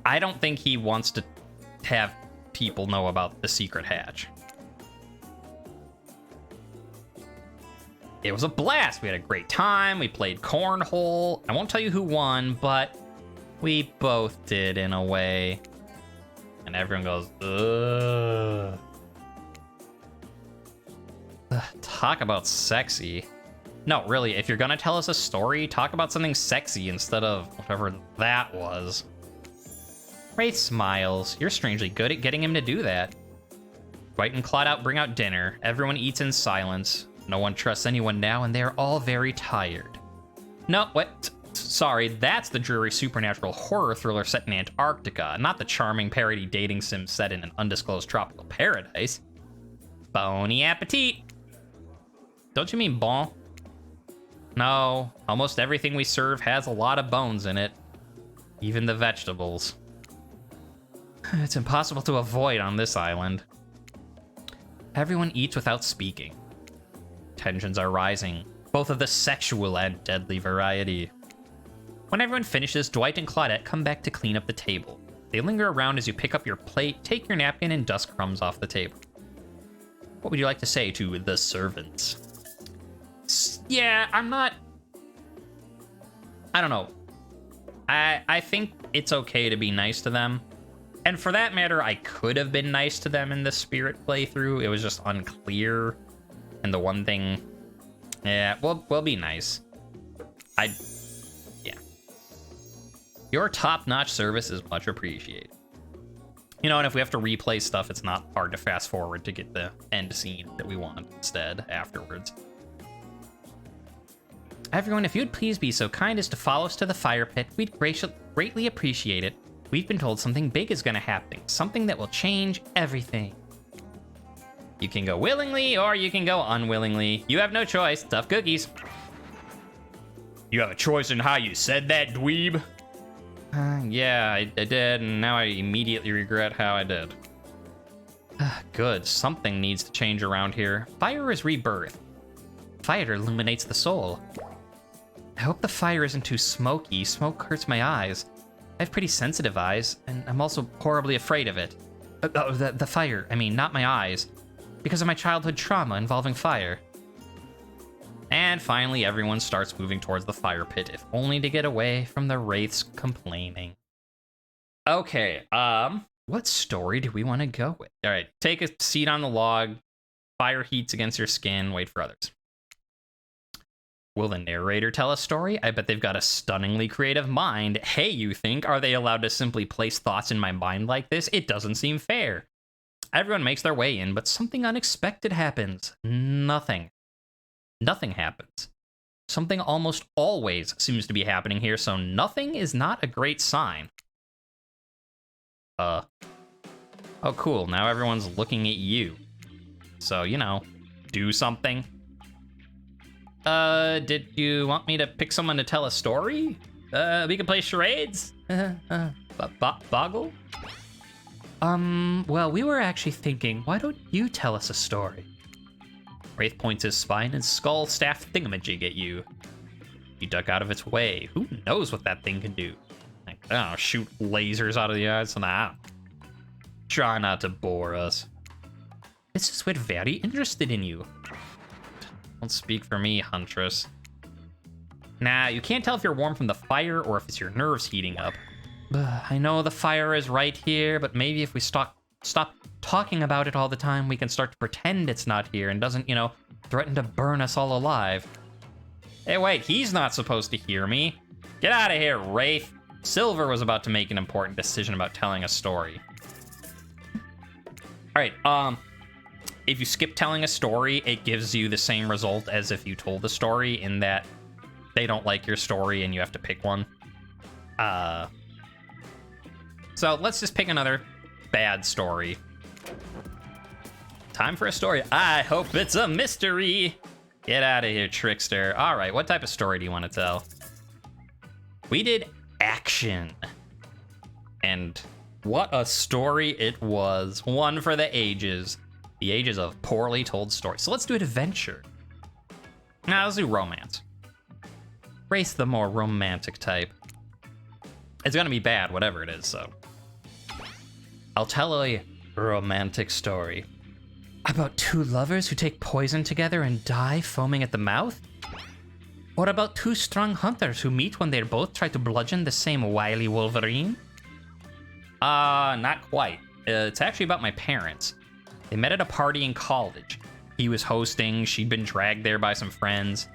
I don't think he wants to have people know about the secret hatch. It was a blast. We had a great time. We played cornhole. I won't tell you who won, but we both did in a way. And everyone goes, ugh. Talk about sexy. No, really, if you're gonna tell us a story, talk about something sexy instead of whatever that was. Wraith smiles. You're strangely good at getting him to do that. Dwight and Claude bring out dinner. Everyone eats in silence. No one trusts anyone now, and they are all very tired. No, what? Sorry, that's the dreary supernatural horror thriller set in Antarctica, not the charming parody dating sim set in an undisclosed tropical paradise. Bon appetit! Don't you mean bon? No, almost everything we serve has a lot of bones in it. Even the vegetables. It's impossible to avoid on this island. Everyone eats without speaking. Tensions are rising, both of the sexual and deadly variety. When everyone finishes, Dwight and Claudette come back to clean up the table. They linger around as you pick up your plate, take your napkin, and dust crumbs off the table. What would you like to say to the servants? Yeah, I don't know. I think it's okay to be nice to them. And for that matter, I could have been nice to them in the Spirit playthrough. It was just unclear. And the one thing... Yeah, we'll be nice. Yeah. Your top-notch service is much appreciated. You know, and if we have to replay stuff, it's not hard to fast forward to get the end scene that we want instead afterwards. Everyone, if you'd please be so kind as to follow us to the fire pit, we'd greatly appreciate it. We've been told something big is going to happen, something that will change everything. You can go willingly, or you can go unwillingly. You have no choice. Tough cookies. You have a choice in how you said that, dweeb? Yeah, I did, and now I immediately regret how I did. Good, something needs to change around here. Fire is rebirth. Fire illuminates the soul. I hope the fire isn't too smoky. Smoke hurts my eyes. I have pretty sensitive eyes, and I'm also horribly afraid of it. The fire, I mean, not my eyes. Because of my childhood trauma involving fire. And finally, everyone starts moving towards the fire pit, if only to get away from the Wraiths complaining. Okay, what story do we want to go with? All right, take a seat on the log. Fire heats against your skin. Wait for others. Will the narrator tell a story? I bet they've got a stunningly creative mind. Hey, you think, are they allowed to simply place thoughts in my mind like this? It doesn't seem fair. Everyone makes their way in, but something unexpected happens. Nothing happens. Something almost always seems to be happening here, so nothing is not a great sign. Oh, cool. Now everyone's looking at you. So, you know, do something. Did you want me to pick someone to tell a story? We can play charades? Boggle? Well, we were actually thinking, why don't you tell us a story? Wraith points his spine and skull staff thingamajig at you. You duck out of its way. Who knows what that thing can do? Like, I don't know, shoot lasers out of the eyes? Nah. Try not to bore us. It's just we're very interested in you. Don't speak for me, Huntress. Nah, you can't tell if you're warm from the fire or if it's your nerves heating up. I know the fire is right here, but maybe if we stop talking about it all the time, we can start to pretend it's not here and doesn't, you know, threaten to burn us all alive. Hey, wait, he's not supposed to hear me. Get out of here, Wraith. Silver was about to make an important decision about telling a story. All right, if you skip telling a story, it gives you the same result as if you told the story, in that they don't like your story and you have to pick one. So let's just pick another bad story. Time for a story. I hope it's a mystery. Get out of here, trickster. All right, what type of story do you want to tell? We did action. And what a story it was. One for the ages. The ages of poorly told stories. So let's do an adventure. Now let's do romance. Race the more romantic type. It's gonna be bad, whatever it is, so. I'll tell a romantic story. About two lovers who take poison together and die foaming at the mouth? Or about two strong hunters who meet when they both try to bludgeon the same wily Wolverine? Not quite. It's actually about my parents. They met at a party in college. He was hosting, she'd been dragged there by some friends.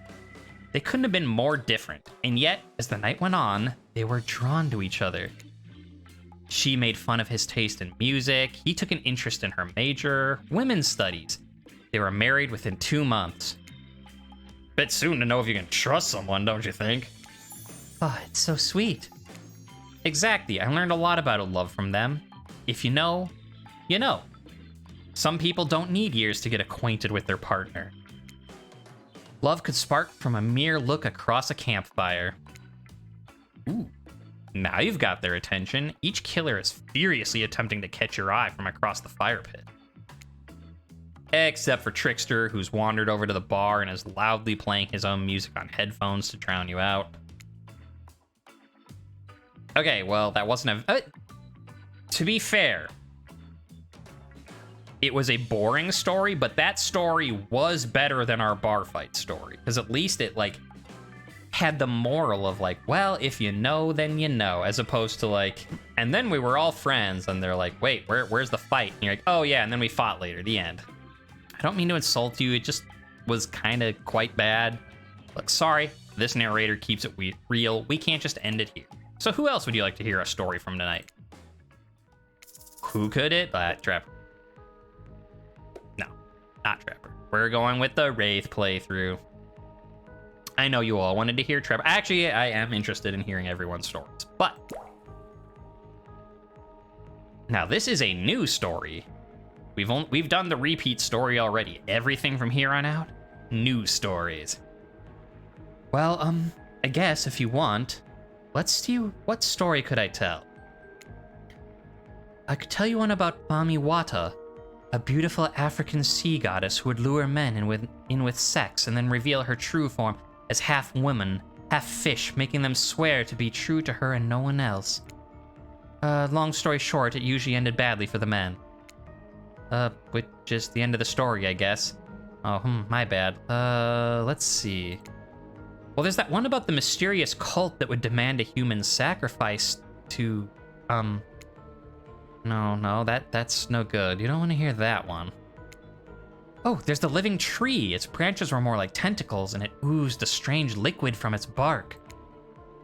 They couldn't have been more different, and yet, as the night went on, they were drawn to each other. She made fun of his taste in music. He took an interest in her major, women's studies. They were married within 2 months. Bit soon to know if you can trust someone, don't you think? Oh, it's so sweet. Exactly. I learned a lot about love from them. If you know, you know. Some people don't need years to get acquainted with their partner. Love could spark from a mere look across a campfire. Ooh. Now you've got their attention. Each killer is furiously attempting to catch your eye from across the fire pit. Except for Trickster, who's wandered over to the bar and is loudly playing his own music on headphones to drown you out. Okay, well, that wasn't a... to be fair, it was a boring story, but that story was better than our bar fight story. Because at least it, like, had the moral of, like, well, if you know, then you know. As opposed to, like, and then we were all friends, and they're like, wait, where's the fight? And you're like, oh, yeah, and then we fought later, the end. I don't mean to insult you, it just was kind of quite bad. Look, sorry, this narrator keeps it real. We can't just end it here. So who else would you like to hear a story from tonight? Who could it? Trapper. No, not Trapper. We're going with the Wraith playthrough. I know you all wanted to hear Trapper. Actually, I am interested in hearing everyone's stories, but now this is a new story. We've done the repeat story already. Everything from here on out, new stories. Well, I guess if you want, let's see, what story could I tell? I could tell you one about Mami Wata, a beautiful African sea goddess who would lure men in with sex and then reveal her true form as half woman, half fish, making them swear to be true to her and no one else. Long story short, it usually ended badly for the men. Which is the end of the story, I guess. Oh, my bad. Let's see. Well, there's that one about the mysterious cult that would demand a human sacrifice to, No, that's no good. You don't want to hear that one. Oh, there's the living tree. Its branches were more like tentacles, and it oozed a strange liquid from its bark.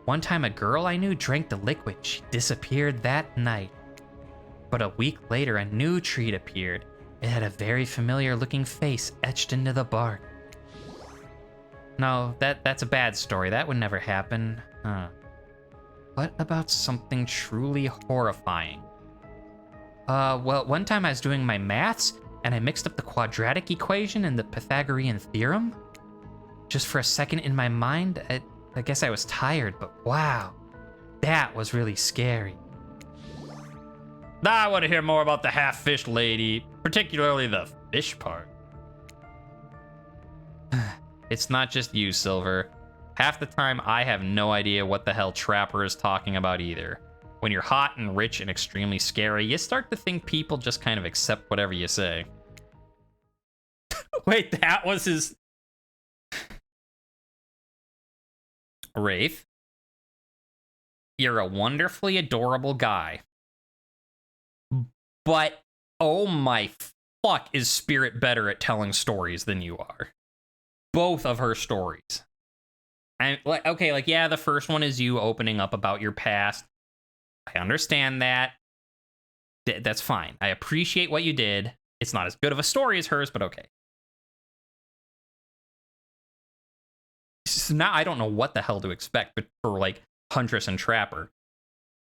One time a girl I knew drank the liquid. She disappeared that night. But a week later, a new tree appeared. It had a very familiar looking face etched into the bark. No, that's a bad story. That would never happen. What about something truly horrifying? Well, one time I was doing my maths, and I mixed up the quadratic equation and the Pythagorean theorem. Just for a second in my mind, I guess I was tired, but wow, that was really scary. I want to hear more about the half-fish lady, particularly the fish part. It's not just you, Silver. Half the time, I have no idea what the hell Trapper is talking about either. When you're hot and rich and extremely scary, you start to think people just kind of accept whatever you say. Wait, that was his... Wraith, you're a wonderfully adorable guy. But, oh my fuck, is Spirit better at telling stories than you are? Both of her stories. And okay, like, yeah, the first one is you opening up about your past. I understand that. That's fine. I appreciate what you did. It's not as good of a story as hers, but okay. So now I don't know what the hell to expect for, like, Huntress and Trapper.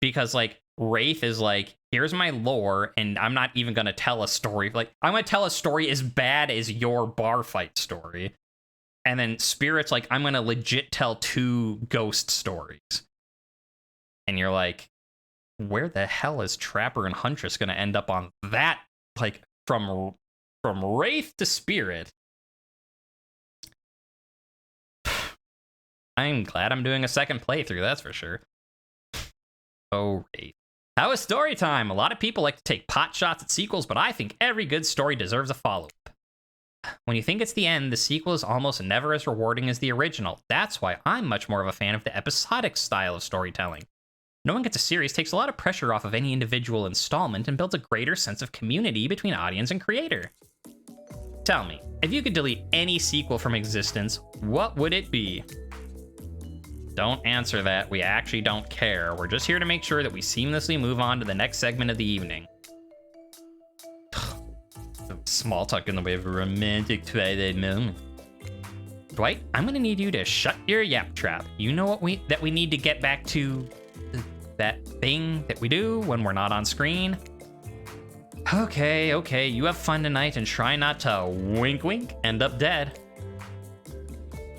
Because, like, Wraith is like, here's my lore, and I'm not even gonna tell a story. Like, I'm gonna tell a story as bad as your bar fight story. And then Spirit's like, I'm gonna legit tell 2 ghost stories. And you're like, where the hell is Trapper and Huntress gonna end up on that? Like, from Wraith to Spirit. I'm glad I'm doing a second playthrough, that's for sure. Oh, Wraith. How is story time? A lot of people like to take pot shots at sequels, but I think every good story deserves a follow-up. When you think it's the end, the sequel is almost never as rewarding as the original. That's why I'm much more of a fan of the episodic style of storytelling. Knowing it's a series takes a lot of pressure off of any individual installment and builds a greater sense of community between audience and creator. Tell me, if you could delete any sequel from existence, what would it be? don't answer that. We actually don't care. We're just here to make sure that we seamlessly move on to the next segment of the evening. Small talk in the way of a romantic Twilight moment. Dwight, I'm gonna need you to shut your yap trap. You know what we need to get back to that thing that we do when we're not on screen. Okay, you have fun tonight and try not to wink wink end up dead.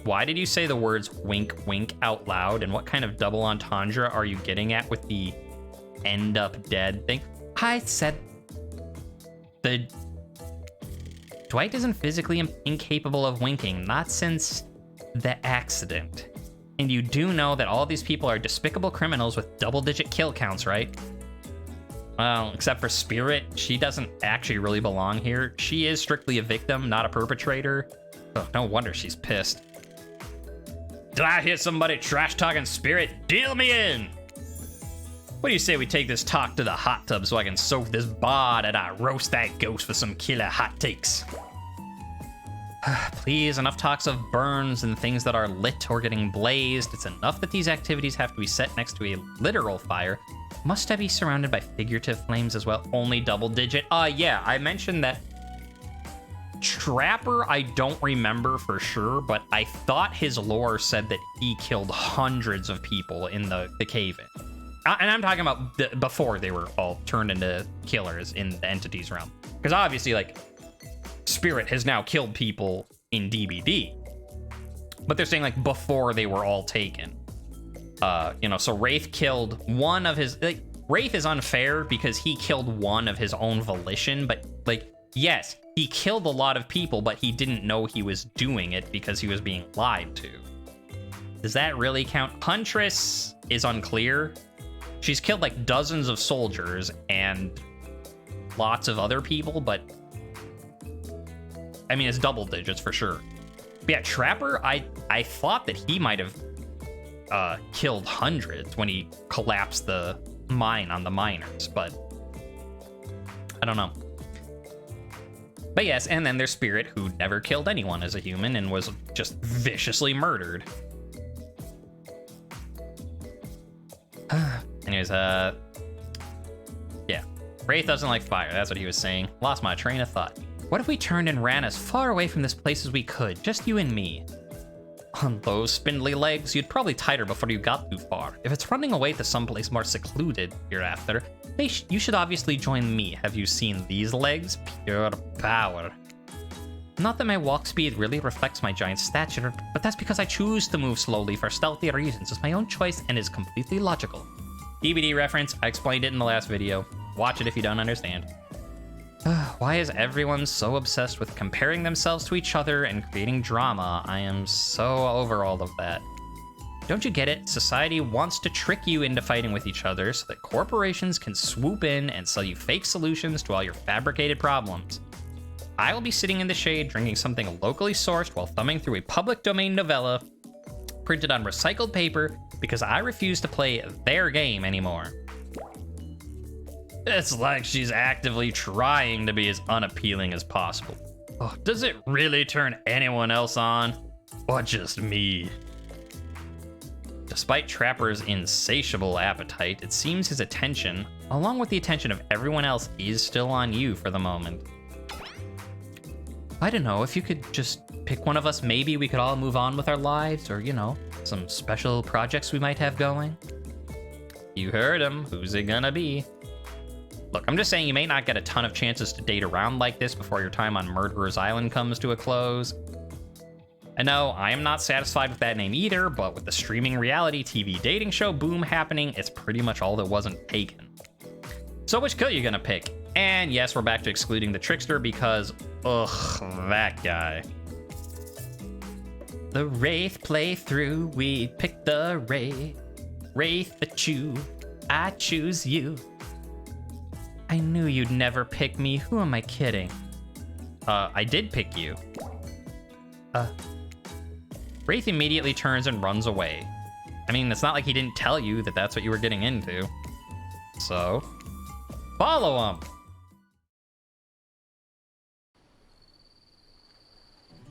Why did you say the words wink wink out loud, and what kind of double entendre are you getting at with the end up dead thing? I said the Dwight isn't physically incapable of winking, not since the accident. And you do know that all these people are despicable criminals with double-digit kill counts, right? Well, except for Spirit, she doesn't actually really belong here. She is strictly a victim, not a perpetrator. Oh, no wonder she's pissed. Did I hear somebody trash-talking Spirit? Deal me in! What do you say we take this talk to the hot tub so I can soak this bod and I roast that ghost for some killer hot takes? Please, enough talks of burns and things that are lit or getting blazed. It's enough that these activities have to be set next to a literal fire. Must I be surrounded by figurative flames as well? Only double digit? Yeah, I mentioned that Trapper, I don't remember for sure, but I thought his lore said that he killed hundreds of people in the cave-in. And I'm talking about before they were all turned into killers in the entities realm. Because obviously, like, Spirit has now killed people in DBD. But they're saying, like, before they were all taken. So Wraith killed one of his... Like, Wraith is unfair because he killed one of his own volition. But, like, yes, he killed a lot of people, but he didn't know he was doing it because he was being lied to. Does that really count? Huntress is unclear. She's killed like dozens of soldiers and lots of other people, but I mean, it's double digits for sure. But yeah, Trapper, I thought that he might have killed hundreds when he collapsed the mine on the miners, but I don't know. But yes, and then there's Spirit, who never killed anyone as a human and was just viciously murdered. Anyways, yeah. Wraith doesn't like fire, that's what he was saying. Lost my train of thought. What if we turned and ran as far away from this place as we could, just you and me? On those spindly legs, you'd probably tire before you got too far. If it's running away to someplace more secluded hereafter, you should obviously join me. Have you seen these legs? Pure power. Not that my walk speed really reflects my giant stature, but that's because I choose to move slowly for stealthy reasons. It's my own choice and is completely logical. DVD reference, I explained it in the last video. Watch it if you don't understand. Why is everyone so obsessed with comparing themselves to each other and creating drama? I am so over all of that. Don't you get it? Society wants to trick you into fighting with each other so that corporations can swoop in and sell you fake solutions to all your fabricated problems. I will be sitting in the shade drinking something locally sourced while thumbing through a public domain novella printed on recycled paper because I refuse to play their game anymore. It's like she's actively trying to be as unappealing as possible. Oh, does it really turn anyone else on? Or just me? Despite Trapper's insatiable appetite, it seems his attention, along with the attention of everyone else, is still on you for the moment. I don't know, if you could just pick one of us, maybe we could all move on with our lives, or, you know, some special projects we might have going. You heard him. Who's it gonna be? Look, I'm just saying you may not get a ton of chances to date around like this before your time on Murderer's Island comes to a close. I know, I am not satisfied with that name either, but with the streaming reality TV dating show boom happening, it's pretty much all that wasn't taken. So which kill you gonna pick? And yes, we're back to excluding the Trickster because, ugh, that guy. The Wraith playthrough, we picked the Wraith. Wraith the chew, I choose you. I knew you'd never pick me. Who am I kidding? I did pick you. Wraith immediately turns and runs away. I mean, it's not like he didn't tell you that that's what you were getting into. So, follow him.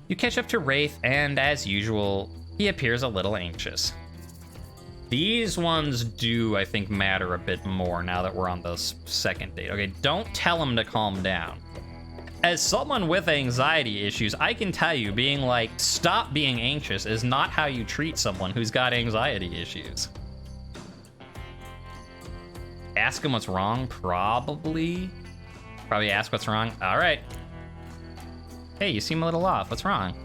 You catch up to Wraith, and as usual, he appears a little anxious. These ones do, I think, matter a bit more now that we're on the second date. Okay, don't tell him to calm down. As someone with anxiety issues, I can tell you being like, stop being anxious is not how you treat someone who's got anxiety issues. Ask him what's wrong, probably. Probably ask what's wrong. All right. Hey, you seem a little off. What's wrong?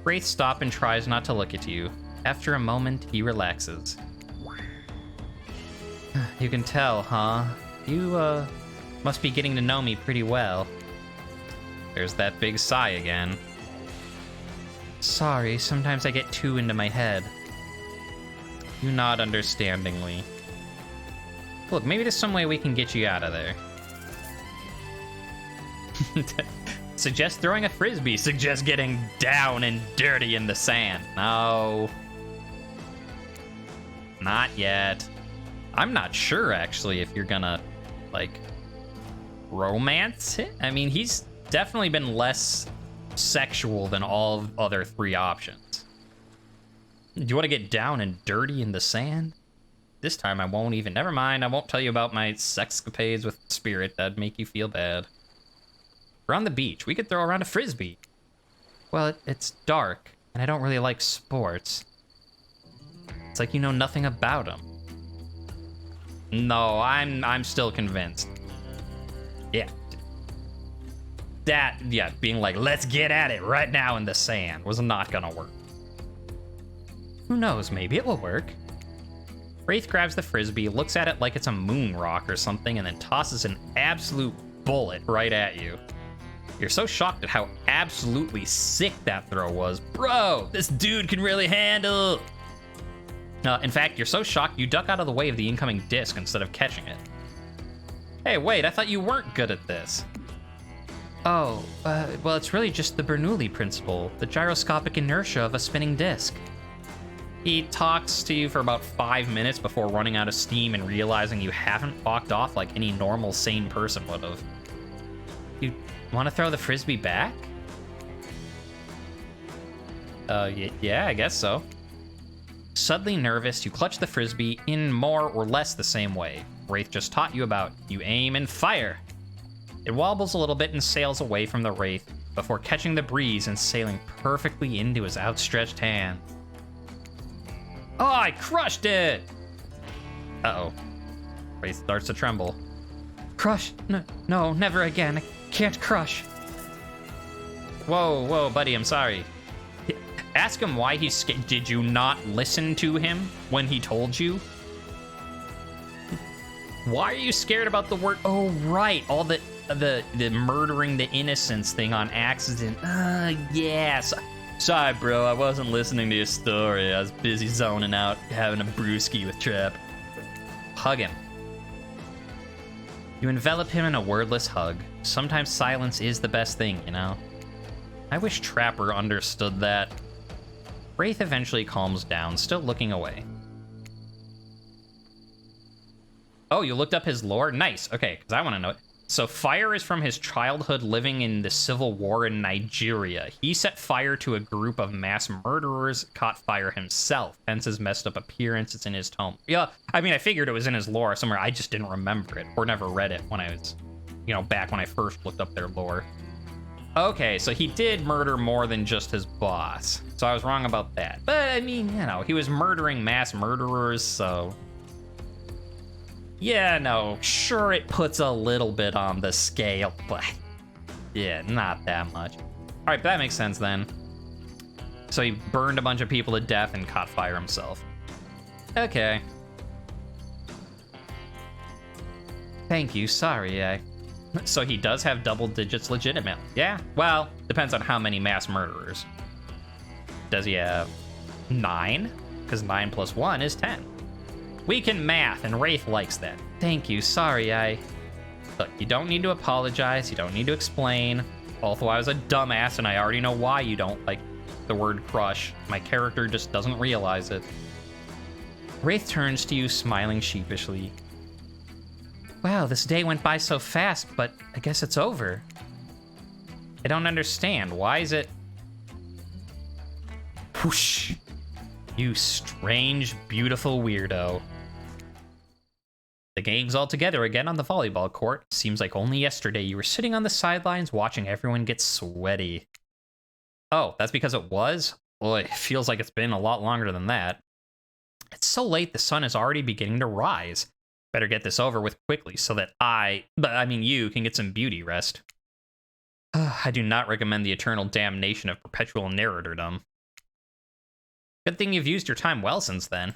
Wraith stops and tries not to look at you. After a moment, he relaxes. You can tell, huh? You, must be getting to know me pretty well. There's that big sigh again. Sorry, sometimes I get too into my head. You nod understandingly. Look, maybe there's some way we can get you out of there. Suggest throwing a frisbee. Suggest getting down and dirty in the sand. No. Not yet. I'm not sure, actually, if you're gonna, like, romance it. I mean, he's definitely been less sexual than all other three options. Do you want to get down and dirty in the sand? This time I won't even. Never mind, I won't tell you about my sexcapades with Spirit. That'd make you feel bad. We're on the beach. We could throw around a frisbee. Well, it's dark, and I don't really like sports. It's like you know nothing about them. No, I'm still convinced. Yeah. Being like, let's get at it right now in the sand was not gonna work. Who knows, maybe it will work. Wraith grabs the frisbee, looks at it like it's a moon rock or something, and then tosses an absolute bullet right at you. You're so shocked at how absolutely sick that throw was. Bro, this dude can really handle. In fact, you're so shocked you duck out of the way of the incoming disc instead of catching it. Hey, wait, I thought you weren't good at this. Oh, well, it's really just the Bernoulli principle, the gyroscopic inertia of a spinning disc. He talks to you for about 5 minutes before running out of steam and realizing you haven't walked off like any normal, sane person would have. You want to throw the frisbee back? Yeah, I guess so. Suddenly nervous, you clutch the frisbee in more or less the same way Wraith just taught you about. You aim and fire. It wobbles a little bit and sails away from the Wraith before catching the breeze and sailing perfectly into his outstretched hand. Oh, I crushed it! Uh-oh. Wraith starts to tremble. Crush? No, never again. I can't crush. Whoa, buddy, I'm sorry. Ask him why he's scared. Did you not listen to him when he told you? Why are you scared about the word? Oh, right. All the murdering the innocents thing on accident. Yes. Sorry, bro. I wasn't listening to your story. I was busy zoning out, having a brewski with Trap. Hug him. You envelop him in a wordless hug. Sometimes silence is the best thing, you know? I wish Trapper understood that. Wraith eventually calms down, still looking away. Oh, you looked up his lore? Nice. Okay, because I want to know it. So fire is from his childhood living in the civil war in Nigeria. He set fire to a group of mass murderers, caught fire himself, hence his messed up appearance. It's in his tome. Yeah, I mean, I figured it was in his lore somewhere. I just didn't remember it or never read it when I was, back when I first looked up their lore. Okay, so he did murder more than just his boss. So I was wrong about that. But, I mean, he was murdering mass murderers, so... Yeah, no, sure it puts a little bit on the scale, but... Yeah, not that much. Alright, that makes sense then. So he burned a bunch of people to death and caught fire himself. Okay. Thank you, sorry, So he does have double digits legitimate. Yeah, well, depends on how many mass murderers. Does he have 9? Because 9 plus 1 is 10. We can math, and Wraith likes that. Thank you, sorry, Look, you don't need to apologize, you don't need to explain. Although I was a dumbass, and I already know why you don't like the word crush. My character just doesn't realize it. Wraith turns to you, smiling sheepishly. Wow, this day went by so fast, but I guess it's over. I don't understand. Why is it... Whoosh. You strange, beautiful weirdo. The gang's all together again on the volleyball court. Seems like only yesterday you were sitting on the sidelines watching everyone get sweaty. Oh, that's because it was? Boy, it feels like it's been a lot longer than that. It's so late the sun is already beginning to rise. Better get this over with quickly so that you can get some beauty rest. I do not recommend the eternal damnation of perpetual narratordom. Good thing you've used your time well since then.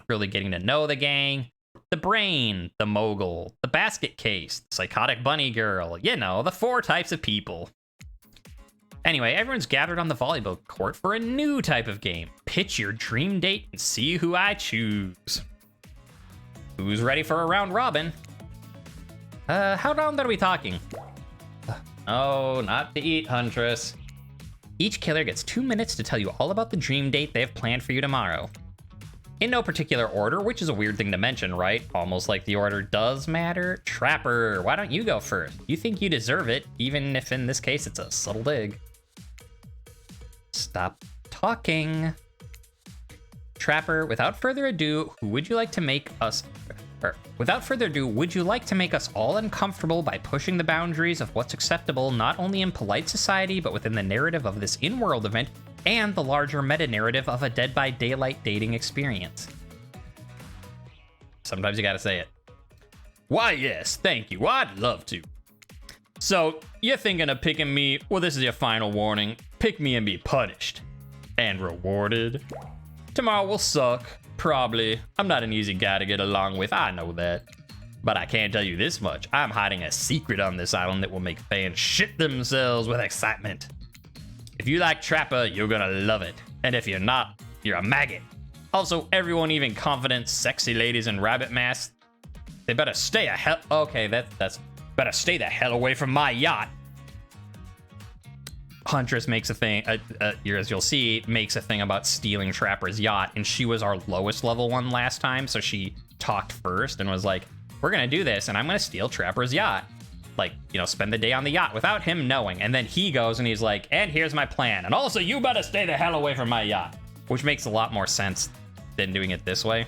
Really getting to know the gang, the brain, the mogul, the basket case, the psychotic bunny girl, you know, the 4 types of people. Anyway, everyone's gathered on the volleyball court for a new type of game. Pitch your dream date and see who I choose. Who's ready for a round robin? How round are we talking? Oh, not to eat, Huntress. Each killer gets 2 minutes to tell you all about the dream date they have planned for you tomorrow. In no particular order, which is a weird thing to mention, right? Almost like the order does matter. Trapper, why don't you go first? You think you deserve it, even if in this case it's a subtle dig. Stop talking. Trapper, without further ado, would you like to make us all uncomfortable by pushing the boundaries of what's acceptable not only in polite society, but within the narrative of this in-world event and the larger meta-narrative of a Dead by Daylight dating experience? Sometimes you gotta say it. Why, yes, thank you. I'd love to. So, you're thinking of picking me? Well, this is your final warning. Pick me and be punished. And rewarded. Tomorrow will suck. Probably. I'm not an easy guy to get along with, I know that. But I can't tell you this much. I'm hiding a secret on this island that will make fans shit themselves with excitement. If you like Trapper, you're gonna love it. And if you're not, you're a maggot. Also, everyone, even confident, sexy ladies in rabbit masks, they better stay a hell... Okay, that's... Better stay the hell away from my yacht. Huntress makes a thing, as you'll see, makes a thing about stealing Trapper's yacht, and she was our lowest level one last time, so she talked first and was like, we're gonna do this, and I'm gonna steal Trapper's yacht. Like, you know, spend the day on the yacht without him knowing, and then he goes and he's like, and here's my plan, and also you better stay the hell away from my yacht. Which makes a lot more sense than doing it this way.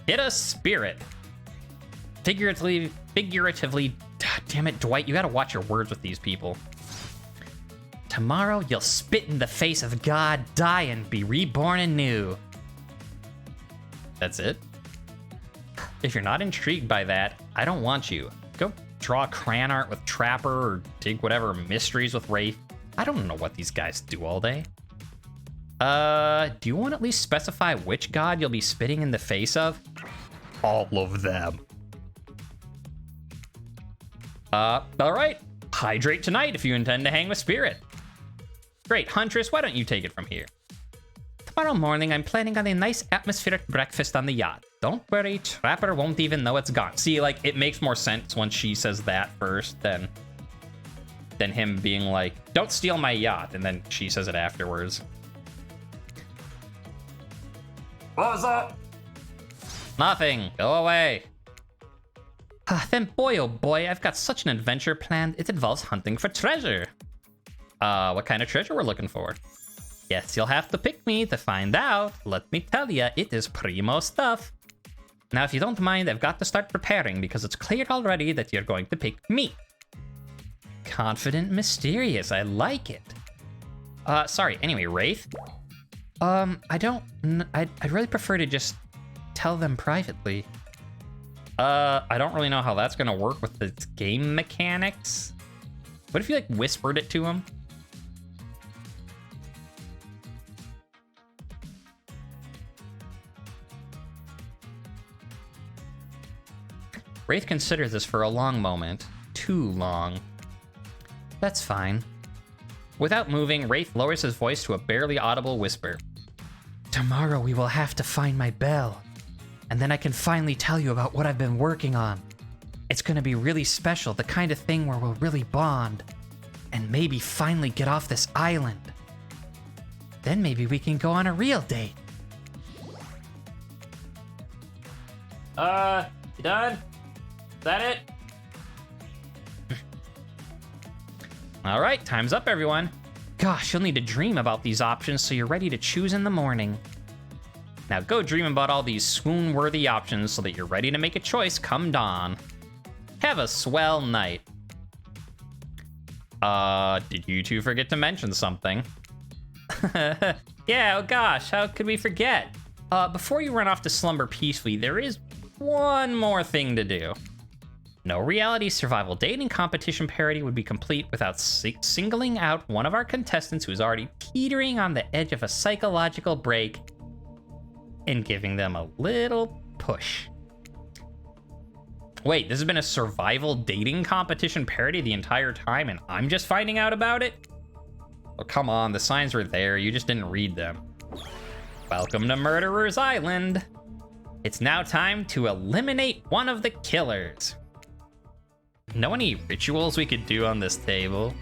Hit a spirit. Figuratively, damn it, Dwight, you gotta watch your words with these people. Tomorrow, you'll spit in the face of God, die, and be reborn anew. That's it? If you're not intrigued by that, I don't want you. Go draw crayon art with Trapper or dig whatever mysteries with Wraith. I don't know what these guys do all day. Do you want to at least specify which god you'll be spitting in the face of? All of them. All right. Hydrate tonight if you intend to hang with Spirit. Great, Huntress, why don't you take it from here? Tomorrow morning, I'm planning on a nice atmospheric breakfast on the yacht. Don't worry, Trapper won't even know it's gone. See, like, it makes more sense when she says that first than him being like, don't steal my yacht, and then she says it afterwards. What was that? Nothing. Go away. Then boy, oh boy, I've got such an adventure planned. It involves hunting for treasure. What kind of treasure we're looking for? Yes, you'll have to pick me to find out. Let me tell ya, it is primo stuff. Now, if you don't mind, I've got to start preparing because it's clear already that you're going to pick me. Confident, mysterious. I like it. Sorry. Anyway, Wraith. I'd really prefer to just tell them privately. I don't really know how that's gonna work with the game mechanics. What if you, like, whispered it to him? Wraith considers this for a long moment. Too long. That's fine. Without moving, Wraith lowers his voice to a barely audible whisper. Tomorrow we will have to find my bell. And then I can finally tell you about what I've been working on. It's gonna be really special, the kind of thing where we'll really bond. And maybe finally get off this island. Then maybe we can go on a real date. You done? Is that it? All right, time's up, everyone. Gosh, you'll need to dream about these options so you're ready to choose in the morning. Now go dream about all these swoon-worthy options so that you're ready to make a choice come dawn. Have a swell night. Did you two forget to mention something? Yeah, oh gosh, how could we forget? Before you run off to slumber peacefully, there is one more thing to do. No reality survival dating competition parody would be complete without singling out one of our contestants who's already teetering on the edge of a psychological break and giving them a little push. Wait, this has been a survival dating competition parody the entire time and I'm just finding out about it? Oh, come on, the signs were there, you just didn't read them. Welcome to Murderer's Island. It's now time to eliminate one of the killers. Know any rituals we could do on this table?